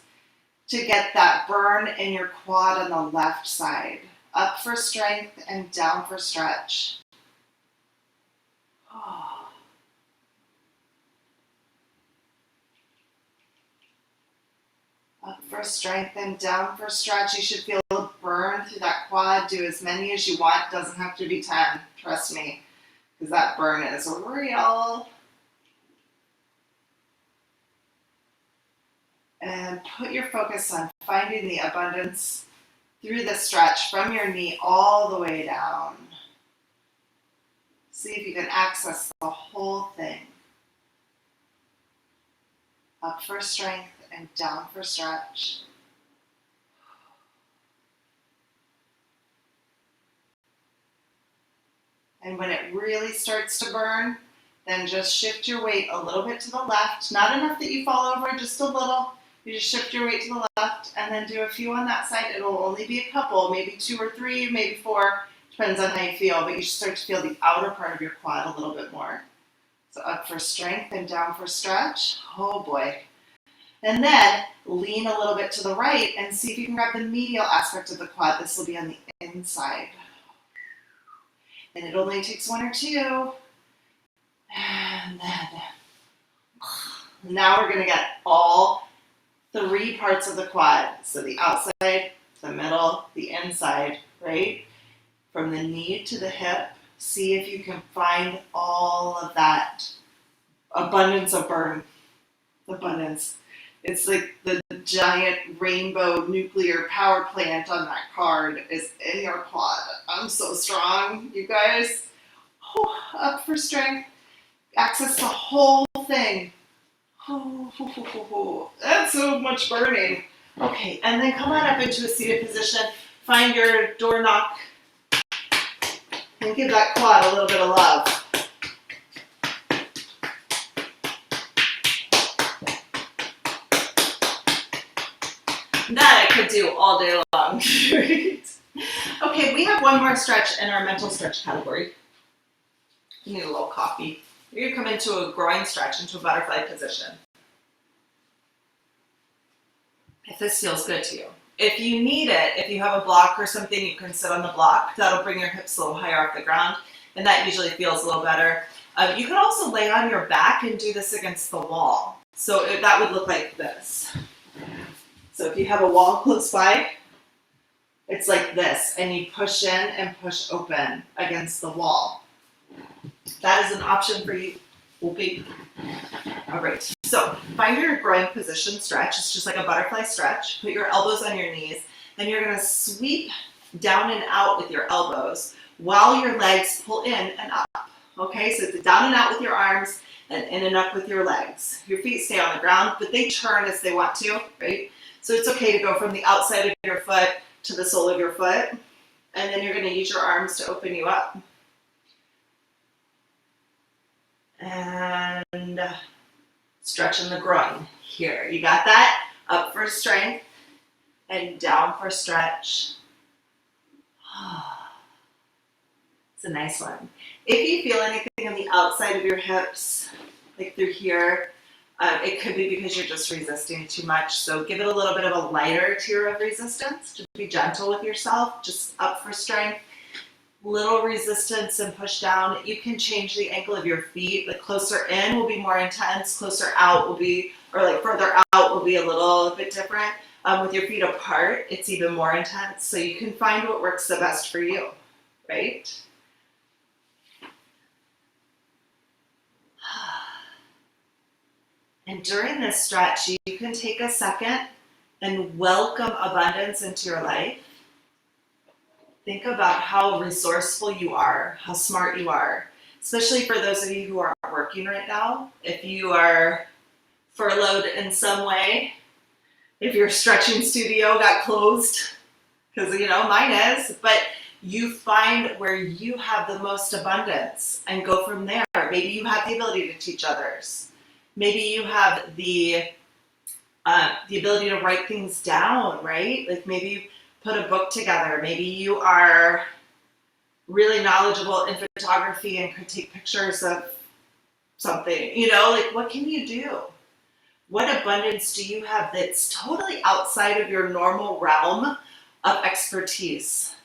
to get that burn in your quad on the left side. Up for strength and down for stretch. Oh. Up for strength and down for stretch. You should feel a burn through that quad. Do as many as you want. Doesn't have to be 10. Trust me, because that burn is real. And put your focus on finding the abundance through the stretch from your knee all the way down. See if you can access the whole thing. Up for strength and down for stretch. And when it really starts to burn, then just shift your weight a little bit to the left. Not enough that you fall over, just a little. You just shift your weight to the left and then do a few on that side. It'll only be a couple, maybe 2 or 3, maybe 4. Depends on how you feel, but you should start to feel the outer part of your quad a little bit more. So up for strength and down for stretch. Oh boy. And then lean a little bit to the right and see if you can grab the medial aspect of the quad. This will be on the inside. And it only takes 1 or 2. And then now we're going to get all 3 parts of the quad. So the outside, the middle, the inside, right? From the knee to the hip. See if you can find all of that abundance of burn. Abundance. It's like the giant rainbow nuclear power plant on that card is in your quad. I'm so strong, you guys. Oh, up for strength. Access the whole thing. Oh, that's so much burning. Okay, and then come on up into a seated position. Find your door knock and give that quad a little bit of love. That I could do all day long. Okay, we have one more stretch in our mental stretch category. You need a little coffee. You're going to come into a groin stretch, into a butterfly position. If this feels good to you. If you need it, if you have a block or something, you can sit on the block. That'll bring your hips a little higher off the ground, and that usually feels a little better. You can also lay on your back and do this against the wall. So that would look like this. So if you have a wall close by, it's like this, and you push in and push open against the wall. that is an option for you. Okay. All right, so find your groin position stretch. It's just like a butterfly stretch. Put your elbows on your knees, and you're gonna sweep down and out with your elbows while your legs pull in and up. Okay, so it's down and out with your arms and in and up with your legs. Your feet stay on the ground, but they turn as they want to, right? So it's okay to go from the outside of your foot to the sole of your foot, and then you're gonna use your arms to open you up. And stretching the groin here. You got that? Up for strength and down for stretch. It's a nice one. If you feel anything on the outside of your hips, like through here, it could be because you're just resisting too much. So give it a little bit of a lighter tier of resistance. Just be gentle with yourself. Just up for strength. Little resistance and push down. You can change the angle of your feet. Like closer in will be more intense, closer out will be, or like further out will be a little bit different. With your feet apart, it's even more intense. So you can find what works the best for you, right? And during this stretch, you can take a second and welcome abundance into your life. Think about how resourceful you are, how smart you are, especially for those of you who are working right now. If you are furloughed in some way, if your stretching studio got closed, because mine is, but you find where you have the most abundance and go from there. Maybe you have the ability to teach others. Maybe you have the ability to write things down, right? Like maybe you put a book together. Maybe you are really knowledgeable in photography and could take pictures of something, like what can you do? What abundance do you have that's totally outside of your normal realm of expertise,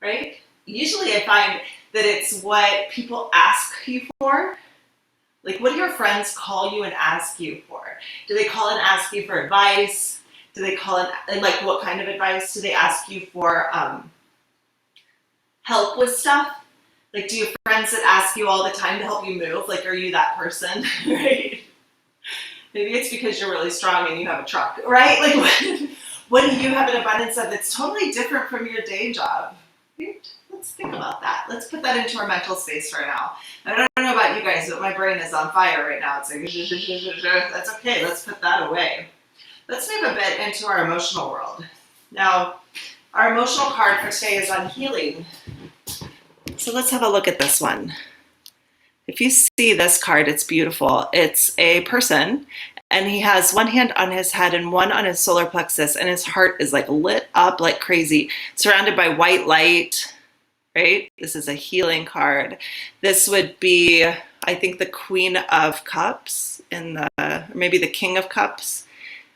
right? Usually I find that it's what people ask you for. Like what do your friends call you and ask you for? Do they call and ask you for advice? Do they call in, and like what kind of advice? Do they ask you for help with stuff? Like do you have friends that ask you all the time to help you move? Like are you that person, right? Maybe it's because you're really strong and you have a truck, right? Like what do you have an abundance of that's totally different from your day job? Right? Let's think about that. Let's put that into our mental space right now. I don't know about you guys, but my brain is on fire right now. It's like, that's okay. Let's put that away. Let's move a bit into our emotional world. Now, our emotional card for today is on healing. So let's have a look at this one. If you see this card, it's beautiful. It's a person, and he has one hand on his head and one on his solar plexus, and his heart is like lit up like crazy, surrounded by white light, right? This is a healing card. This would be, I think, the Queen of Cups, maybe the King of Cups.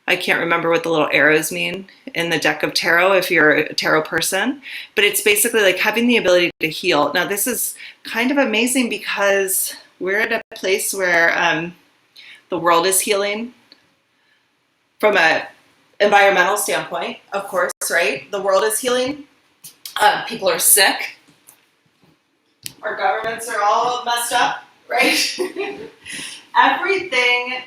I can't remember what the little arrows mean in the deck of tarot if you're a tarot person, but it's basically like having the ability to heal. Now this is kind of amazing because we're at a place where the world is healing from an environmental standpoint, of course, right? The world is healing. People are sick. Our governments are all messed up, right? Everything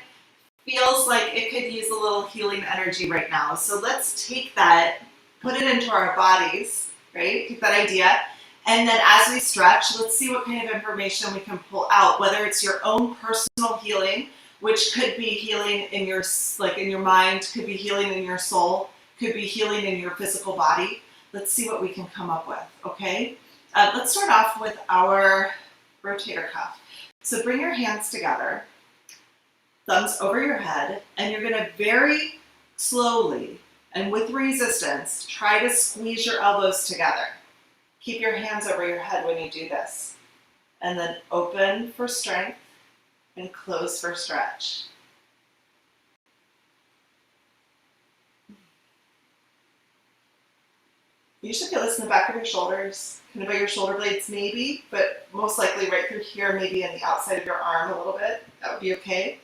feels like it could use a little healing energy right now. So let's take that, put it into our bodies, right? Take that idea. And then as we stretch, let's see what kind of information we can pull out, whether it's your own personal healing, which could be healing in your mind, could be healing in your soul, could be healing in your physical body. Let's see what we can come up with, okay? Let's start off with our rotator cuff. So bring your hands together. Thumbs over your head, and you're going to very slowly and with resistance try to squeeze your elbows together. Keep your hands over your head when you do this. And then open for strength and close for stretch. You should feel this in the back of your shoulders, kind of by your shoulder blades maybe, but most likely right through here, maybe in the outside of your arm a little bit. That would be okay.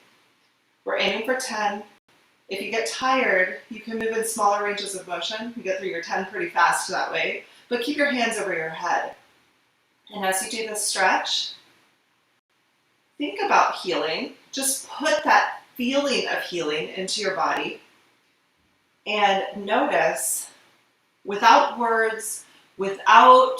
We're aiming for 10. If you get tired, you can move in smaller ranges of motion. You get through your 10 pretty fast that way, but keep your hands over your head. And as you do this stretch, think about healing. Just put that feeling of healing into your body and notice, without words, without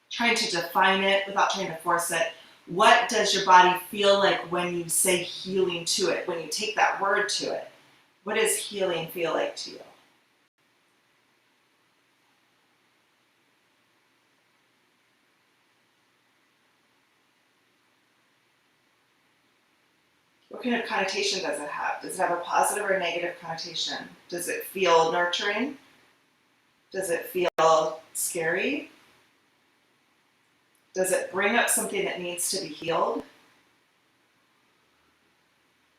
trying to define it, without trying to force it, what does your body feel like when you say healing to it, when you take that word to it? What does healing feel like to you? What kind of connotation does it have? Does it have a positive or a negative connotation? Does it feel nurturing? Does it feel scary? Does it bring up something that needs to be healed?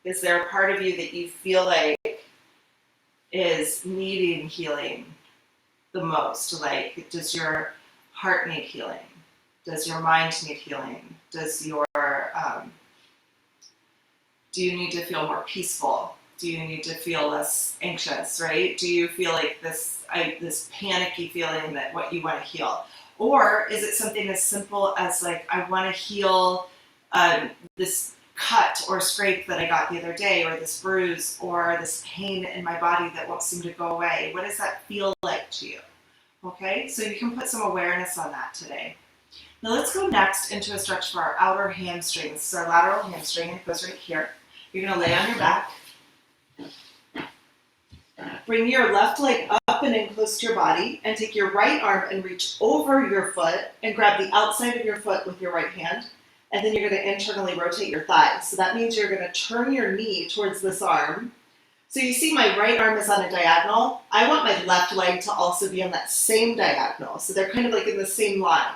Is there a part of you that you feel like is needing healing the most? Like, does your heart need healing? Does your mind need healing? Do you need to feel more peaceful? Do you need to feel less anxious, right? Do you feel like this panicky feeling that what you want to heal? Or is it something as simple as like, I want to heal this cut or scrape that I got the other day, or this bruise, or this pain in my body that won't seem to go away? What does that feel like to you? Okay, so you can put some awareness on that today. Now let's go next into a stretch for our outer hamstring. This is our lateral hamstring, and it goes right here. You're going to lay on your back. Bring your left leg up and in close to your body, and take your right arm and reach over your foot and grab the outside of your foot with your right hand. And then you're going to internally rotate your thighs. So that means you're going to turn your knee towards this arm. So you see my right arm is on a diagonal. I want my left leg to also be on that same diagonal. So they're kind of like in the same line.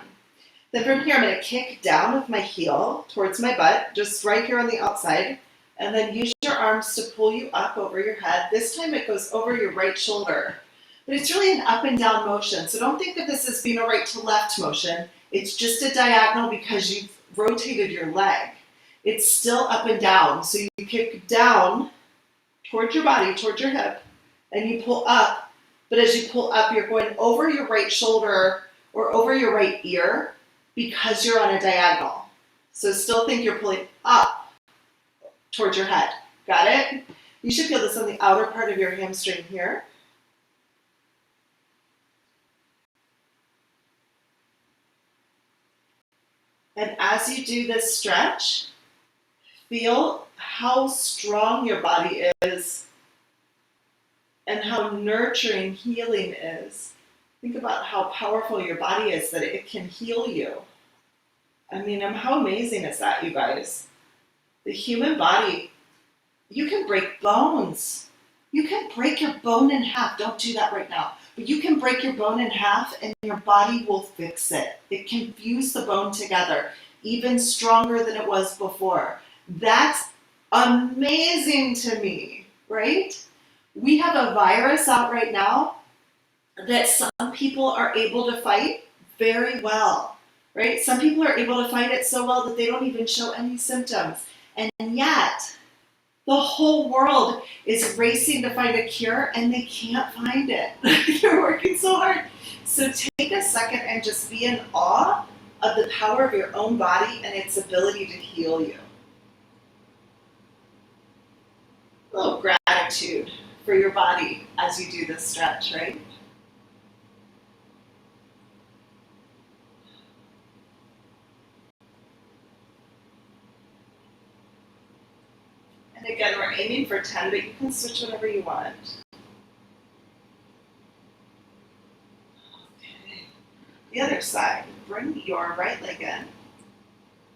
Then from here, I'm going to kick down with my heel towards my butt, just right here on the outside. And then use your arms to pull you up over your head. This time it goes over your right shoulder. But it's really an up and down motion. So don't think of this as being a right to left motion. It's just a diagonal because you've rotated your leg. It's still up and down. So you kick down towards your body, towards your hip, and you pull up. But as you pull up, you're going over your right shoulder or over your right ear because you're on a diagonal. So still think you're pulling up towards your head. Got it? You should feel this on the outer part of your hamstring here. And as you do this stretch, feel how strong your body is and how nurturing healing is. Think about how powerful your body is, that it can heal you. I mean, how amazing is that, you guys? The human body, you can break bones. You can break your bone in half. Don't do that right now. But you can break your bone in half and your body will fix it. It can fuse the bone together, even stronger than it was before. That's amazing to me, right? We have a virus out right now that some people are able to fight very well, right? Some people are able to fight it so well that they don't even show any symptoms. And yet, the whole world is racing to find a cure and they can't find it. They're working so hard. So take a second and just be in awe of the power of your own body and its ability to heal you. A little gratitude for your body as you do this stretch, right? And again, we're aiming for 10, but you can switch whenever you want. Okay. The other side, bring your right leg in.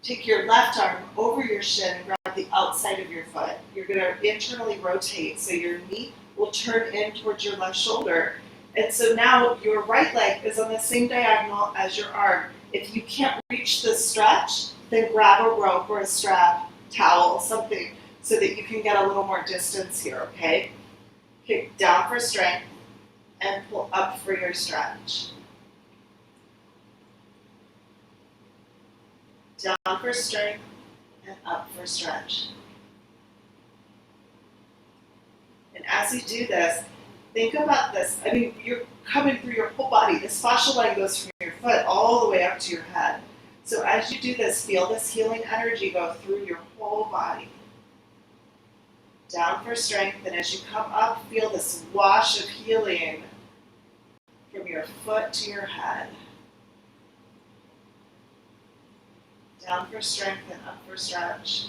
Take your left arm over your shin and grab the outside of your foot. You're going to internally rotate, so your knee will turn in towards your left shoulder. And so now your right leg is on the same diagonal as your arm. If you can't reach this stretch, then grab a rope or a strap, towel, something, so that you can get a little more distance here, okay? Kick down for strength and pull up for your stretch. Down for strength and up for stretch. And as you do this, think about this. I mean, you're coming through your whole body. This fascia line goes from your foot all the way up to your head. So as you do this, feel this healing energy go through your whole body. Down for strength, and as you come up, feel this wash of healing from your foot to your head. Down for strength and up for stretch.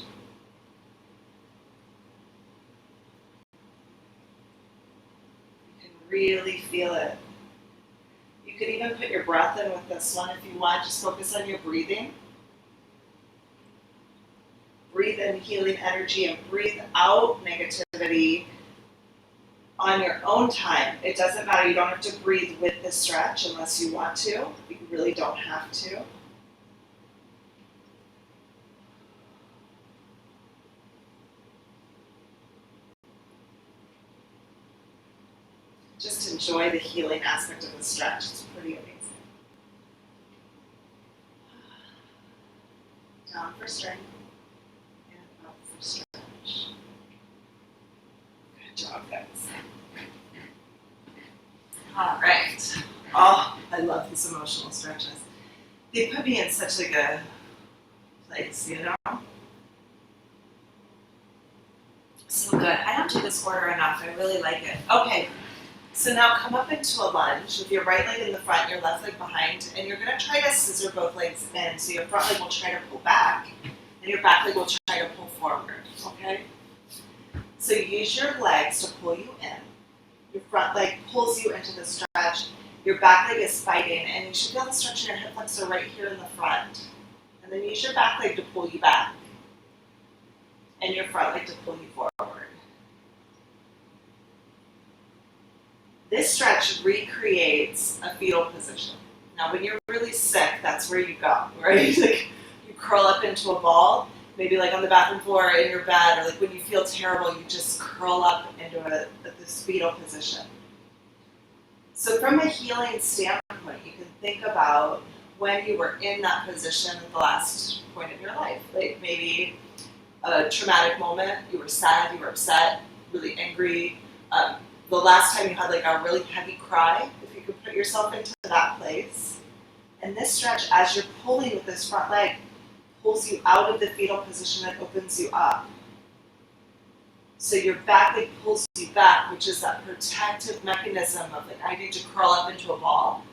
You can really feel it. You could even put your breath in with this one if you want. Just focus on your breathing. Breathe in healing energy and breathe out negativity on your own time. It doesn't matter. You don't have to breathe with the stretch unless you want to. You really don't have to. Just enjoy the healing aspect of the stretch. It's pretty amazing. Down for strength and up for stretch. Good job, guys. All right. Oh, I love these emotional stretches. They put me in such like a place, you know? So good. I don't do this order enough. I really like it. Okay. So now come up into a lunge with your right leg in the front, your left leg behind, and you're going to try to scissor both legs in. So your front leg will try to pull back, and your back leg will try to pull forward, okay? So use your legs to pull you in. Your front leg pulls you into the stretch. Your back leg is fighting, and you should be able to stretch your hip flexor right here in the front. And then use your back leg to pull you back, and your front leg to pull you forward. This stretch recreates a fetal position. Now, when you're really sick, that's where you go, right? Like you curl up into a ball, maybe like on the bathroom floor in your bed, or like when you feel terrible, you just curl up into this fetal position. So from a healing standpoint, you can think about when you were in that position at the last point in your life. Like maybe a traumatic moment, you were sad, you were upset, really angry, the last time you had like a really heavy cry, if you could put yourself into that place. And this stretch, as you're pulling with this front leg, pulls you out of the fetal position and opens you up. So your back leg pulls you back, which is that protective mechanism of like, I need to curl up into a ball.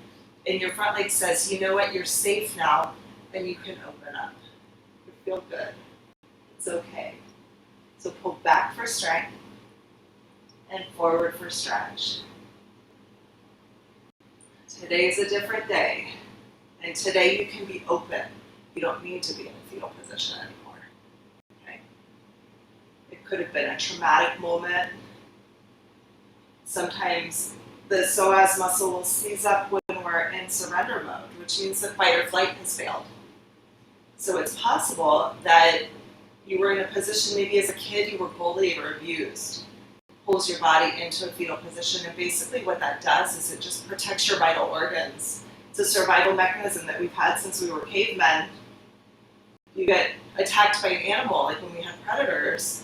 And your front leg says, you know what, you're safe now, and you can open up. You feel good. It's okay. So pull back for strength, and forward for stretch. Today's a different day, and today you can be open. You don't need to be in a fetal position anymore. Okay? It could have been a traumatic moment. Sometimes the psoas muscle will seize up when we're in surrender mode, which means that fight or flight has failed. So it's possible that you were in a position, maybe as a kid you were bullied or abused. Pulls your body into a fetal position, and basically what that does is it just protects your vital organs. It's a survival mechanism that we've had since we were cavemen. You get attacked by an animal, like when we have predators,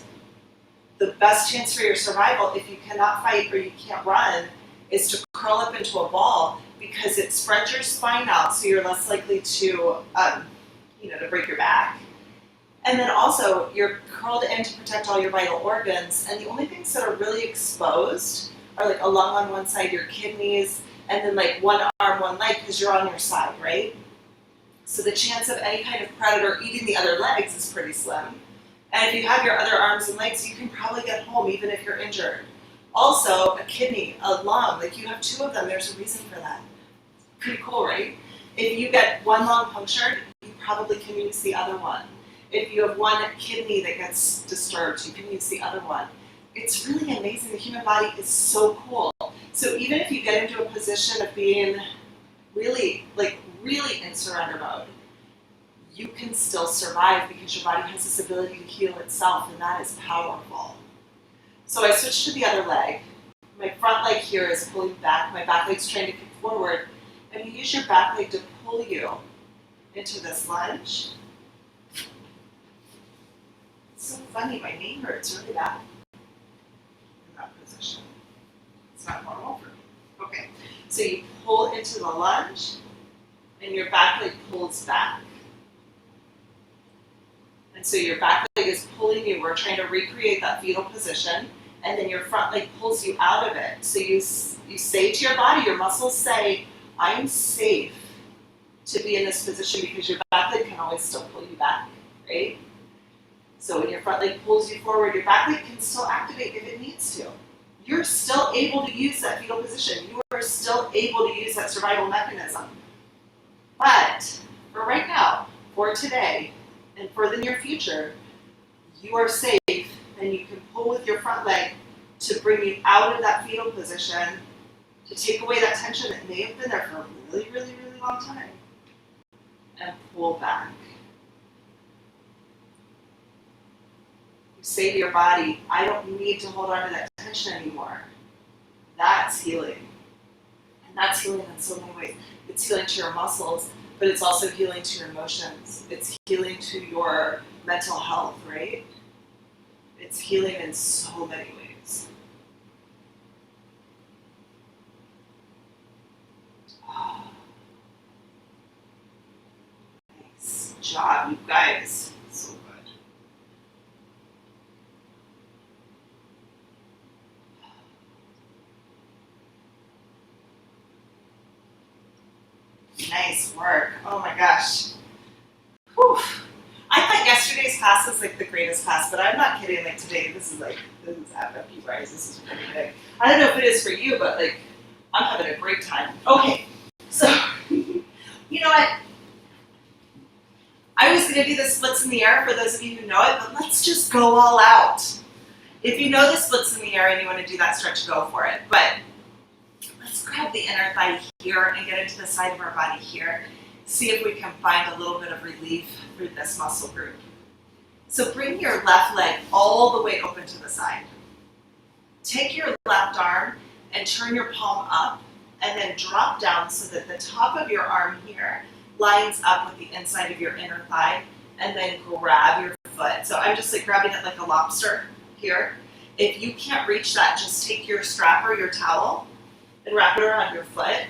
the best chance for your survival, if you cannot fight or you can't run, is to curl up into a ball, because it spreads your spine out so you're less likely to break your back. And then also, you're curled in to protect all your vital organs, and the only things that are really exposed are like a lung on one side, your kidneys, and then like one arm, one leg, because you're on your side, right? So the chance of any kind of predator eating the other legs is pretty slim. And if you have your other arms and legs, you can probably get home even if you're injured. Also, a kidney, a lung, like you have two of them, there's a reason for that. Pretty cool, right? If you get one lung punctured, you probably can use the other one. If you have one kidney that gets disturbed, you can use the other one. It's really amazing. The human body is so cool. So even if you get into a position of being really in surrender mode, you can still survive because your body has this ability to heal itself, and that is powerful. So I switched to the other leg. My front leg here is pulling back. My back leg's trying to kick forward. And you use your back leg to pull you into this lunge. It's so funny, my knee hurts really bad in that position. It's not normal for me. Okay, so you pull into the lunge, and your back leg pulls back. And so your back leg is pulling you. We're trying to recreate that fetal position, and then your front leg pulls you out of it. So you say to your body, your muscles say, I'm safe to be in this position, because your back leg can always still pull you back, right? So when your front leg pulls you forward, your back leg can still activate if it needs to. You're still able to use that fetal position. You are still able to use that survival mechanism. But for right now, for today, and for the near future, you are safe, and you can pull with your front leg to bring you out of that fetal position, to take away that tension that may have been there for a really, really, really long time, and pull back. You say to your body, I don't need to hold on to that tension anymore. That's healing. And that's healing in so many ways. It's healing to your muscles, but it's also healing to your emotions. It's healing to your mental health, right? It's healing in so many ways. Oh, nice job, you guys. So good. Nice work. Oh my gosh. Whew. I thought yesterday's class was like the greatest class, but I'm not kidding. Like today, this is epic, you guys. This is pretty big. I don't know if it is for you, but like I'm having a great time. Okay, so you know what? I was going to do the splits in the air for those of you who know it, but let's just go all out. If you know the splits in the air and you want to do that stretch, go for it. But let's grab the inner thigh here and get into the side of our body here. See if we can find a little bit of relief through this muscle group. So bring your left leg all the way open to the side. Take your left arm and turn your palm up, and then drop down so that the top of your arm here lines up with the inside of your inner thigh, and then grab your foot. So I'm just like grabbing it like a lobster here. If you can't reach that, just take your strap or your towel and wrap it around your foot.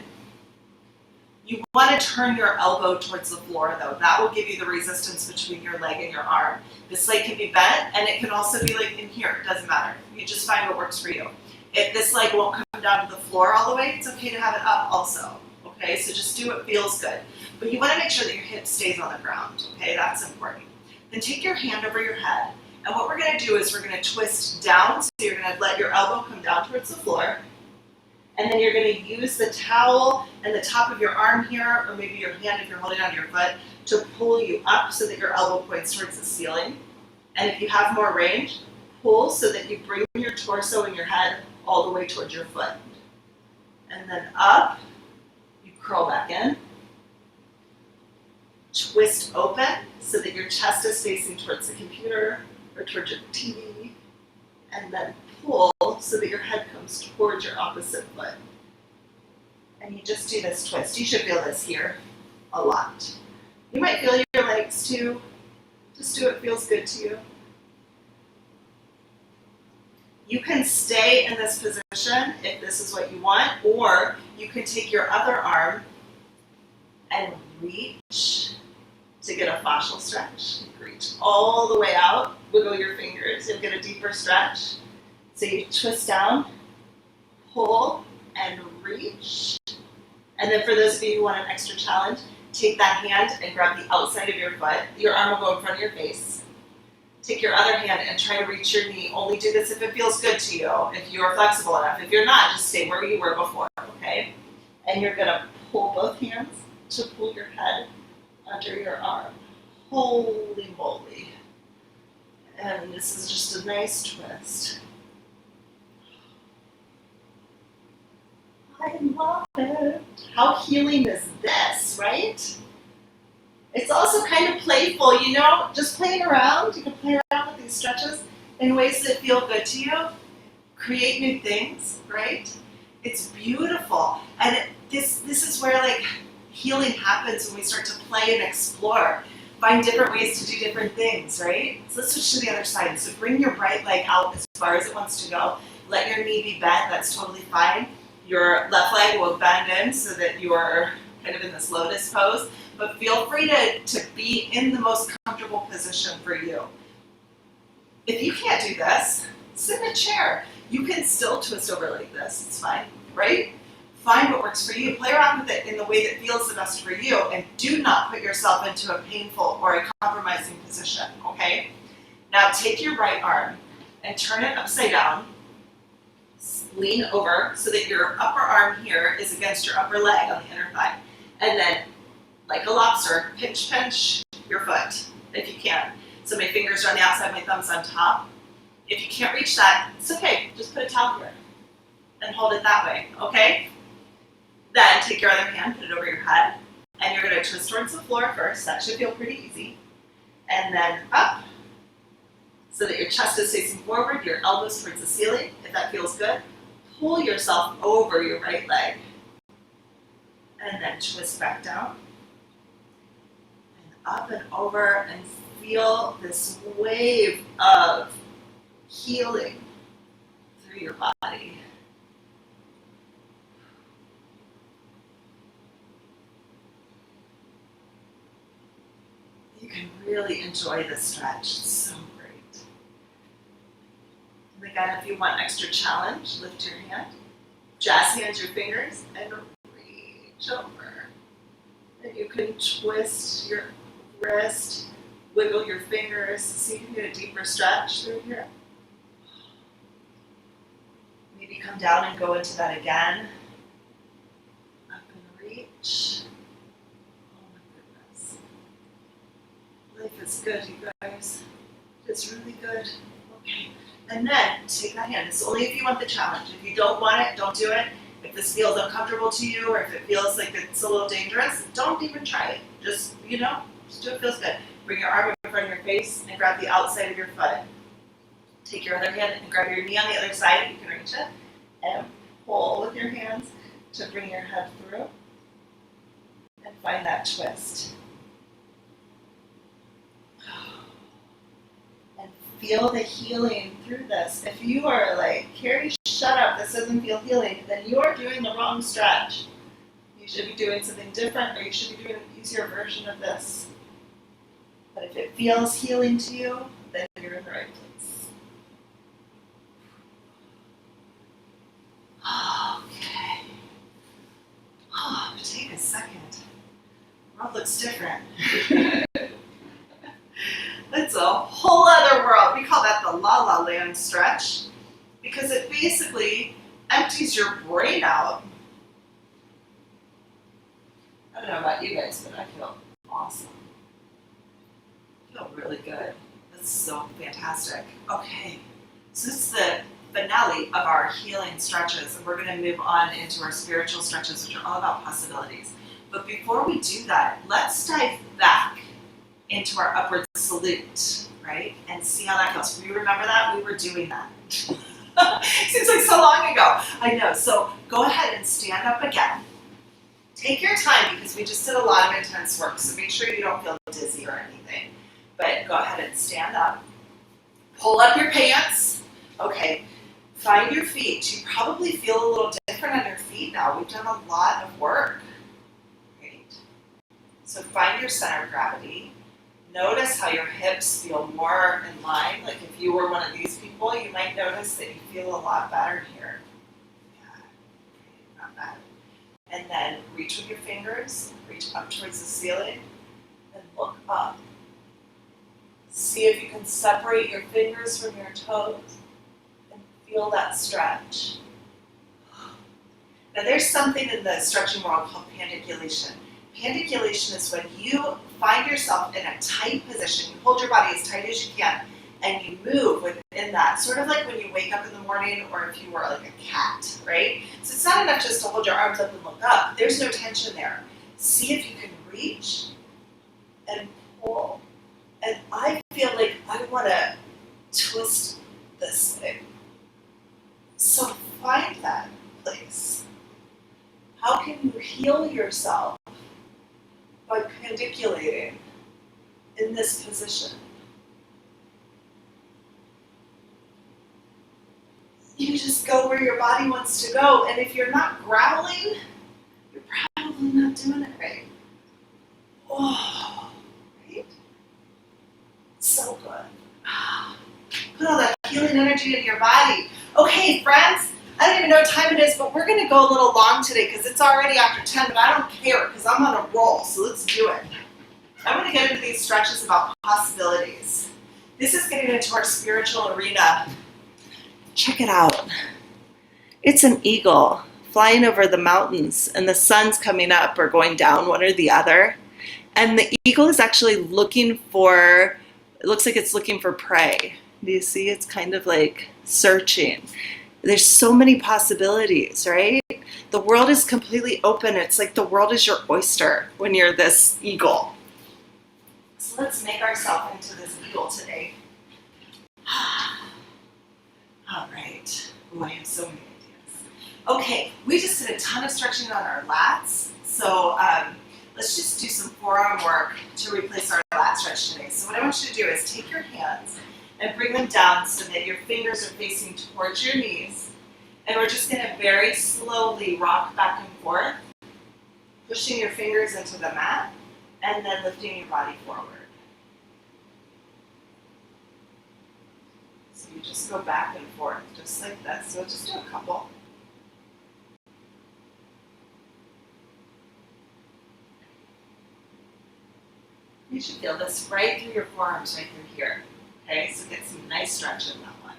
You want to turn your elbow towards the floor though. That will give you the resistance between your leg and your arm. This leg can be bent, and it can also be like in here, it doesn't matter. You just find what works for you. If this leg won't come down to the floor all the way, it's okay to have it up also. Okay, so just do what feels good. But you want to make sure that your hip stays on the ground, okay? That's important. Then take your hand over your head, and what we're going to do is we're going to twist down, so you're going to let your elbow come down towards the floor, and then you're going to use the towel and the top of your arm here, or maybe your hand if you're holding onto your foot, to pull you up so that your elbow points towards the ceiling. And if you have more range, pull so that you bring your torso and your head all the way towards your foot. And then up, you curl back in. Twist open so that your chest is facing towards the computer or towards your TV. And then pull so that your head comes towards your opposite foot. And you just do this twist. You should feel this here a lot. You might feel your legs too. Just do what feels good to you. You can stay in this position if this is what you want, or you can take your other arm and reach to get a fascial stretch. Reach all the way out, wiggle your fingers, you'll get a deeper stretch. So you twist down, pull, and reach. And then for those of you who want an extra challenge, take that hand and grab the outside of your foot. Your arm will go in front of your face. Take your other hand and try to reach your knee. Only do this if it feels good to you, if you're flexible enough. If you're not, just stay where you were before, okay? And you're gonna pull both hands to pull your head under your arm. Holy moly. And this is just a nice twist. I love it. How healing is this, right? It's also kind of playful, you know, just playing around. You can play around with these stretches in ways that feel good to you. Create new things, right? It's beautiful. And this is where like healing happens, when we start to play and explore. Find different ways to do different things, right? So let's switch to the other side. So bring your right leg out as far as it wants to go. Let your knee be bent, that's totally fine. Your left leg will bend in so that your kind of in this lotus pose, but feel free to be in the most comfortable position for you. If you can't do this, sit in a chair. You can still twist over like this, it's fine, right? Find what works for you. Play around with it in the way that feels the best for you, and do not put yourself into a painful or a compromising position, okay? Now take your right arm and turn it upside down. Lean over so that your upper arm here is against your upper leg on the inner thigh. And then, like a lobster, pinch your foot if you can. So my fingers are on the outside, my thumb's on top. If you can't reach that, it's okay. Just put a towel here and hold it that way, okay? Then take your other hand, put it over your head, and you're going to twist towards the floor first. That should feel pretty easy. And then up so that your chest is facing forward, your elbows towards the ceiling. If that feels good, pull yourself over your right leg. And then twist back down. And up and over, and feel this wave of healing through your body. You can really enjoy this stretch. It's so great. And again, if you want extra challenge, lift your hand, jazz hands your fingers, and reach over. And you can twist your wrist, wiggle your fingers, see if you can get a deeper stretch through here. Maybe come down and go into that again. Up and reach. Life is good, you guys. It's really good. Okay. And then take that hand. It's only if you want the challenge. If you don't want it, don't do it. If this feels uncomfortable to you, or if it feels like it's a little dangerous, don't even try it. Just, just do it feels good. Bring your arm in front of your face and grab the outside of your foot. Take your other hand and grab your knee on the other side if you can reach it. And pull with your hands to bring your head through. And find that twist. Feel the healing through this. If you are like, Carrie, shut up, this doesn't feel healing, then you are doing the wrong stretch. You should be doing something different, or you should be doing an easier version of this. But if it feels healing to you, then you're in the right place. Okay. Take a second. The world looks different. It's a whole other world. We call that the La La Land stretch because it basically empties your brain out. I don't know about you guys, but I feel awesome. I feel really good. This is so fantastic. Okay, so this is the finale of our healing stretches, and we're going to move on into our spiritual stretches, which are all about possibilities. But before we do that, let's dive back into our upward salute, right? And see how that goes. Do you remember that? We were doing that. Seems like so long ago. I know. So go ahead and stand up again. Take your time because we just did a lot of intense work, so make sure you don't feel dizzy or anything. But go ahead and stand up. Pull up your pants. Okay. Find your feet. You probably feel a little different on your feet now. We've done a lot of work. Great. So find your center of gravity. Notice how your hips feel more in line. Like if you were one of these people, you might notice that you feel a lot better here. Yeah, not bad. And then reach with your fingers, reach up towards the ceiling, and look up. See if you can separate your fingers from your toes and feel that stretch. Now there's something in the stretching world called pandiculation. Pandiculation is when you find yourself in a tight position, you hold your body as tight as you can, and you move within that, sort of like when you wake up in the morning or if you were like a cat, right? So it's not enough just to hold your arms up and look up. There's no tension there. See if you can reach and pull. And I feel like I want to twist this thing. So find that place. How can you heal yourself by pandiculating in this position? You just go where your body wants to go, and if you're not growling, you're probably not doing it right. Oh, right? So good. Put all that healing energy in your body. Okay, friends, I don't even know what time it is, but we're going to go a little long today because it's already after 10, but I don't care because I'm on a roll, so let's do it. I'm going to get into these stretches about possibilities. This is getting into our spiritual arena. Check it out. It's an eagle flying over the mountains, and the sun's coming up or going down, one or the other. And the eagle is actually looking for, it looks like it's looking for prey. Do you see? It's kind of like searching. There's so many possibilities, right? The world is completely open. It's like the world is your oyster when you're this eagle. So let's make ourselves into this eagle today. All right. Oh, I have so many ideas. Okay, we just did a ton of stretching on our lats. So let's just do some forearm work to replace our lat stretch today. So what I want you to do is take your hands and bring them down so that your fingers are facing towards your knees. And we're just going to very slowly rock back and forth, pushing your fingers into the mat and then lifting your body forward. So you just go back and forth just like this. So just do a couple. You should feel this right through your forearms, right through here. Okay, so get some nice stretch in that one.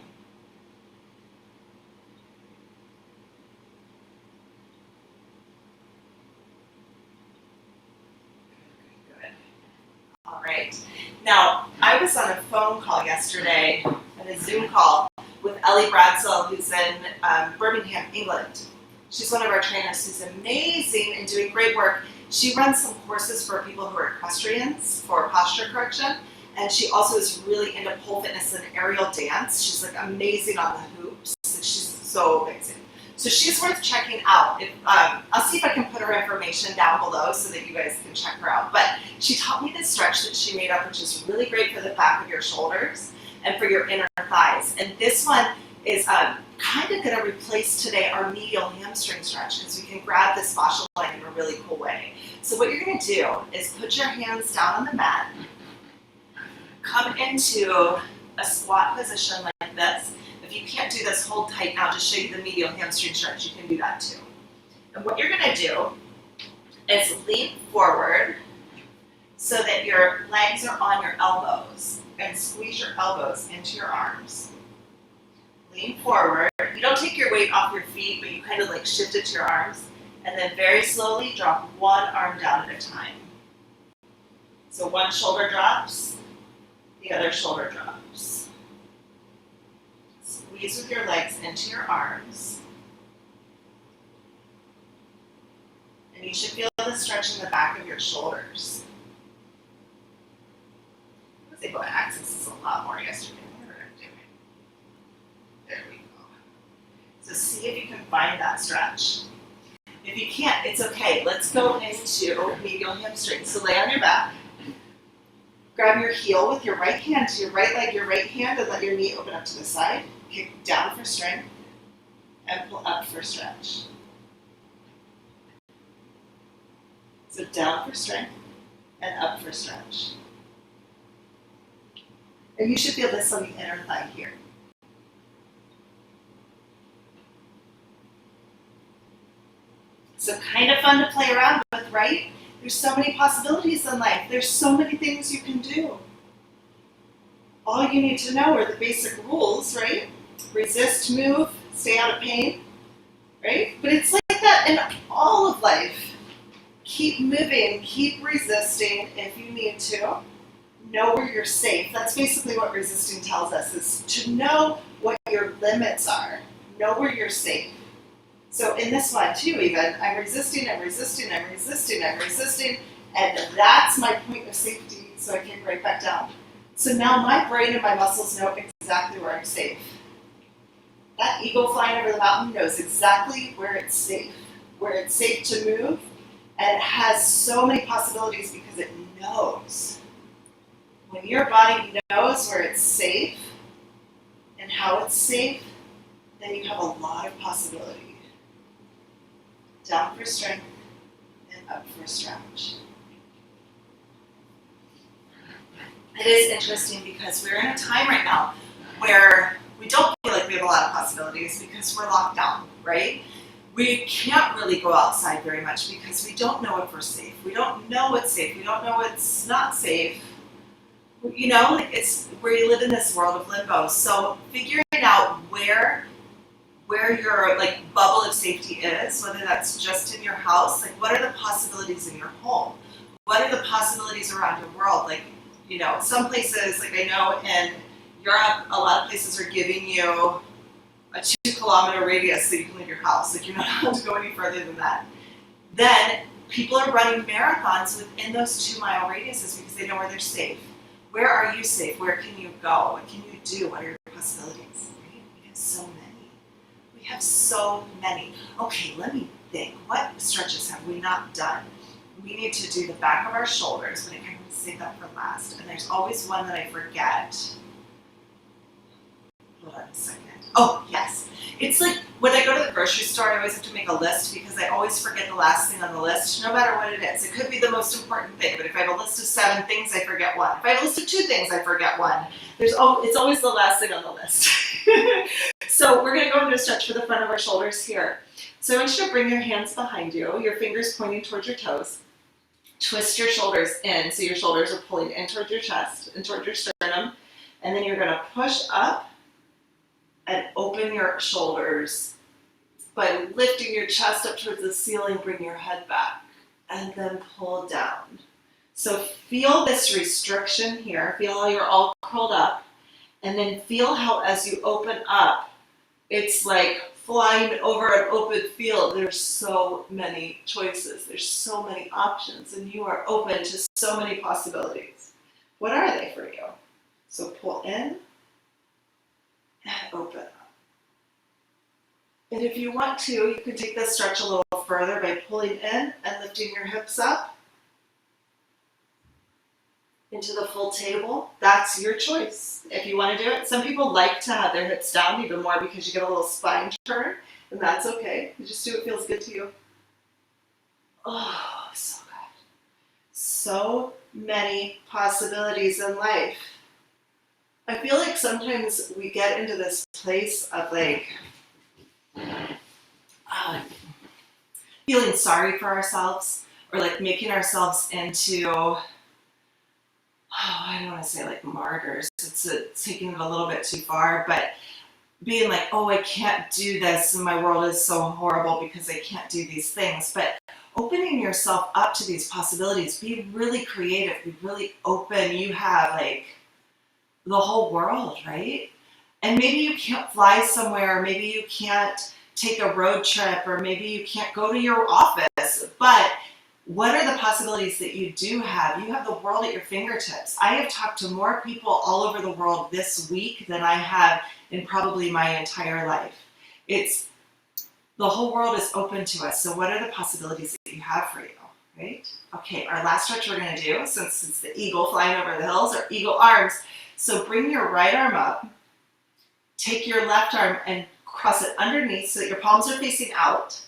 Good. All right. Now, I was on a phone call yesterday, and a Zoom call with Ellie Bradsell, who's in Birmingham, England. She's one of our trainers who's amazing and doing great work. She runs some courses for people who are equestrians for posture correction. And she also is really into pole fitness and aerial dance. She's like amazing on the hoops. She's so amazing. So she's worth checking out. I'll see if I can put her information down below so that you guys can check her out. But she taught me this stretch that she made up, which is really great for the back of your shoulders and for your inner thighs. And this one is kind of going to replace today our medial hamstring stretch because we can grab this fascial line in a really cool way. So what you're going to do is put your hands down on the mat. Come into a squat position like this. If you can't do this, hold tight now. Just show you the medial hamstring stretch. You can do that too. And what you're going to do is lean forward so that your legs are on your elbows and squeeze your elbows into your arms. Lean forward. You don't take your weight off your feet, but you kind of like shift it to your arms. And then very slowly drop one arm down at a time. So one shoulder drops. The other shoulder drops. Squeeze with your legs into your arms. And you should feel the stretch in the back of your shoulders. I was able to access this a lot more yesterday. What am I doing? There we go. So see if you can find that stretch. If you can't, it's okay. Let's go into medial hamstring. So lay on your back. Grab your heel with your right hand to your right leg, your right hand, and let your knee open up to the side. Kick down for strength, and pull up for stretch. So down for strength, and up for stretch. And you should feel this on the inner thigh here. So kind of fun to play around with, right? There's so many possibilities in life. There's so many things you can do. All you need to know are the basic rules, right? Resist, move, stay out of pain, right? But it's like that in all of life. Keep moving, keep resisting if you need to. Know where you're safe. That's basically what resisting tells us, is to know what your limits are. Know where you're safe. So in this one too, even, I'm resisting, I'm resisting, I'm resisting, I'm resisting, and that's my point of safety, so I kick right back down. So now my brain and my muscles know exactly where I'm safe. That eagle flying over the mountain knows exactly where it's safe to move, and it has so many possibilities because it knows. When your body knows where it's safe and how it's safe, then you have a lot of possibility. Down for strength and up for a stretch. It is interesting because we're in a time right now where we don't feel like we have a lot of possibilities because we're locked down, right? We can't really go outside very much because we don't know if we're safe. We don't know what's safe. We don't know what's not safe. You know, like it's where you live in this world of limbo. So figuring out where your like bubble of safety is, whether that's just in your house, like what are the possibilities in your home? What are the possibilities around your world? Like, you know, some places, like I know in Europe, a lot of places are giving you a 2-kilometer radius so you can leave your house. Like you're not allowed to go any further than that. Then people are running marathons within those 2-mile radiuses because they know where they're safe. Where are you safe? Where can you go? What can you do? What are your possibilities? Right? We have so many. We have so many. Okay, let me think. What stretches have we not done? We need to do the back of our shoulders, but I kind of save that for last. And there's always one that I forget. Hold on a second. Oh, yes. It's like when I go to the grocery store, I always have to make a list because I always forget the last thing on the list, no matter what it is. It could be the most important thing, but if I have a list of 7 things, I forget one. If I have a list of 2 things, I forget one. It's always the last thing on the list. So we're going to go into a stretch for the front of our shoulders here. So I want you to bring your hands behind you, your fingers pointing towards your toes. Twist your shoulders in, so your shoulders are pulling in towards your chest and towards your sternum. And then you're going to push up and open your shoulders by lifting your chest up towards the ceiling. Bring your head back and then pull down. So feel this restriction here. Feel how you're all curled up, and then feel how as you open up, it's like flying over an open field. There's so many choices. There's so many options, and you are open to so many possibilities. What are they for you? So pull in and open up. And if you want to, you can take this stretch a little further by pulling in and lifting your hips up into the full table. That's your choice if you want to do it. Some people like to have their hips down even more because you get a little spine turn, and that's okay. You just do what feels good to you. Oh, so good. So many possibilities in life. I feel like sometimes we get into this place of like feeling sorry for ourselves, or like making ourselves into, I don't want to say like martyrs. It's taking it a little bit too far, but being like, oh, I can't do this and my world is so horrible because I can't do these things. But opening yourself up to these possibilities, be really creative, be really open. You have like the whole world, right? And maybe you can't fly somewhere, or maybe you can't take a road trip, or maybe you can't go to your office, but what are the possibilities that you do have? You have the world at your fingertips. I have talked to more people all over the world this week than I have in probably my entire life. It's the whole world is open to us. So what are the possibilities that you have for you, right? Okay, our last stretch we're going to do, since it's the eagle flying over the hills, are eagle arms. So bring your right arm up, take your left arm and cross it underneath so that your palms are facing out.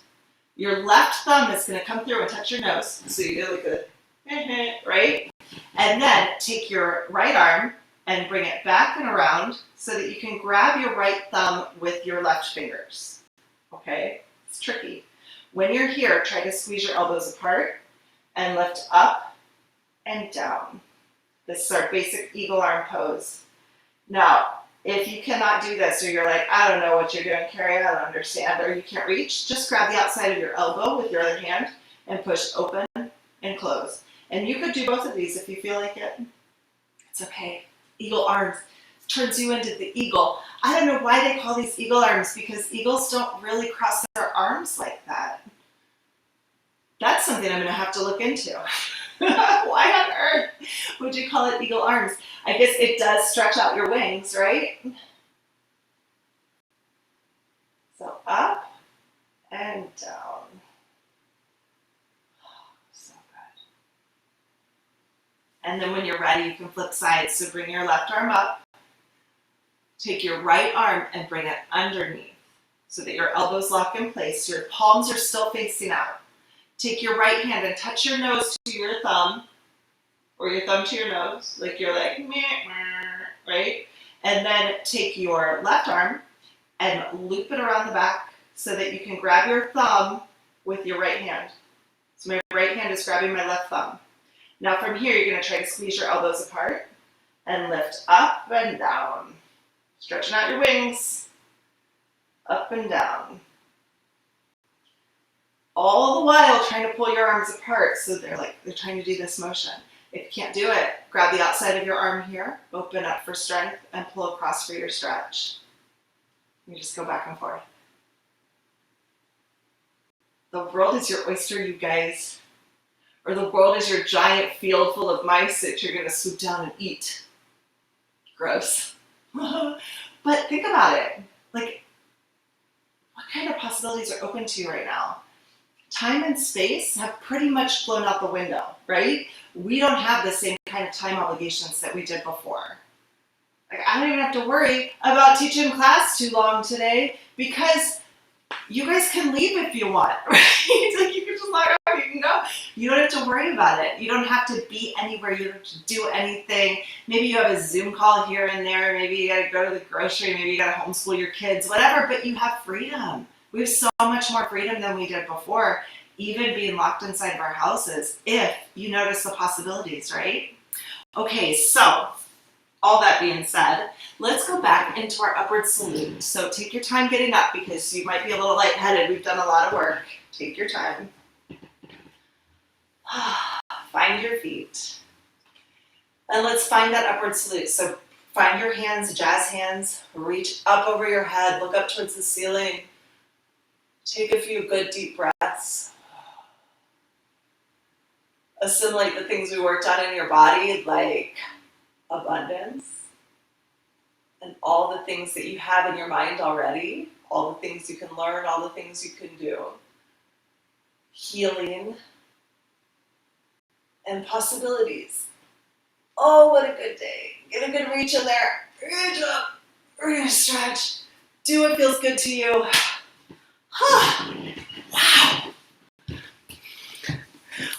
Your left thumb is going to come through and touch your nose, so you get like a, right? And then take your right arm and bring it back and around so that you can grab your right thumb with your left fingers. Okay? It's tricky. When you're here, try to squeeze your elbows apart and lift up and down. This is our basic eagle arm pose. Now, if you cannot do this, or you're like, I don't know what you're doing, Carrie, I don't understand, or you can't reach, just grab the outside of your elbow with your other hand and push open and close. And you could do both of these if you feel like it. It's okay. Eagle arms turns you into the eagle. I don't know why they call these eagle arms, because eagles don't really cross their arms like that. That's something I'm going to have to look into. Why on earth would you call it eagle arms? I guess it does stretch out your wings, right? So up and down. So good. And then when you're ready, you can flip sides. So bring your left arm up. Take your right arm and bring it underneath so that your elbows lock in place. Your palms are still facing out. Take your right hand and touch your nose to your thumb, or your thumb to your nose, like you're like, meh, meh, right? And then take your left arm and loop it around the back so that you can grab your thumb with your right hand. So my right hand is grabbing my left thumb. Now from here, you're gonna try to squeeze your elbows apart and lift up and down. Stretching out your wings, up and down. All the while trying to pull your arms apart so they're trying to do this motion. If you can't do it, grab the outside of your arm here, open up for strength, and pull across for your stretch. You just go back and forth. The world is your oyster, you guys. Or the world is your giant field full of mice that you're gonna swoop down and eat. Gross. But think about it. Like, what kind of possibilities are open to you right now? Time and space have pretty much flown out the window, right? We don't have the same kind of time obligations that we did before. Like, I don't even have to worry about teaching class too long today because you guys can leave if you want, right? Like, you can just log off, you can go. You don't have to worry about it. You don't have to be anywhere. You don't have to do anything. Maybe you have a Zoom call here and there. Maybe you got to go to the grocery. Maybe you got to homeschool your kids, whatever, but you have freedom. We have so much more freedom than we did before, even being locked inside of our houses, if you notice the possibilities, right? Okay, so all that being said, let's go back into our upward salute. So take your time getting up because you might be a little lightheaded. We've done a lot of work. Take your time. Find your feet. And let's find that upward salute. So find your hands, jazz hands, reach up over your head, look up towards the ceiling. Take a few good deep breaths. Assimilate the things we worked on in your body, like abundance, and all the things that you have in your mind already, all the things you can learn, all the things you can do. Healing and possibilities. Oh, what a good day. Get a good reach in there. Reach up. We're gonna stretch. Do what feels good to you. Wow.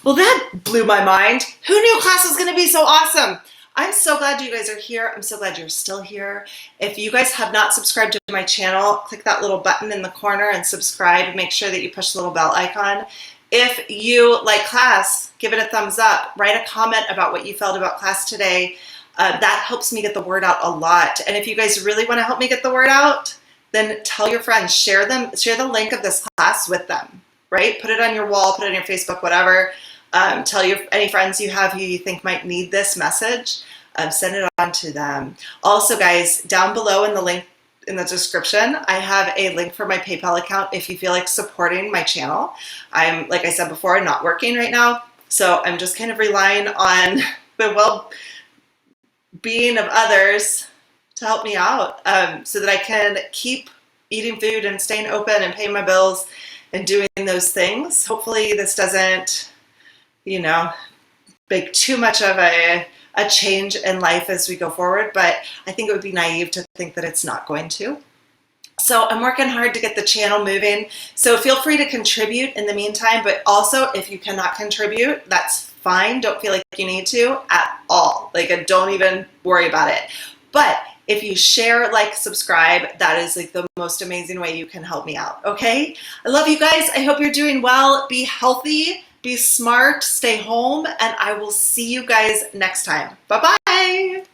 Well, that blew my mind. Who knew class was going to be so awesome? I'm so glad you guys are here. I'm so glad you're still here. If you guys have not subscribed to my channel, click that little button in the corner and subscribe. Make sure that you push the little bell icon. If you like class, give it a thumbs up. Write a comment about what you felt about class today. That helps me get the word out a lot. And if you guys really want to help me get the word out, then tell your friends, share the link of this class with them, right? Put it on your wall, put it on your Facebook, whatever. Tell any friends you have who you think might need this message. Send it on to them. Also, guys, down below in the link in the description, I have a link for my PayPal account if you feel like supporting my channel. I'm, like I said before, not working right now, so I'm just kind of relying on the well-being of others to help me out so that I can keep eating food and staying open and paying my bills and doing those things. Hopefully this doesn't, make too much of a change in life as we go forward, but I think it would be naive to think that it's not going to. So I'm working hard to get the channel moving. So feel free to contribute in the meantime, but also if you cannot contribute, that's fine. Don't feel like you need to at all. Don't even worry about it. But if you share, like, subscribe, that is the most amazing way you can help me out, okay? I love you guys. I hope you're doing well. Be healthy, be smart, stay home, and I will see you guys next time. Bye-bye.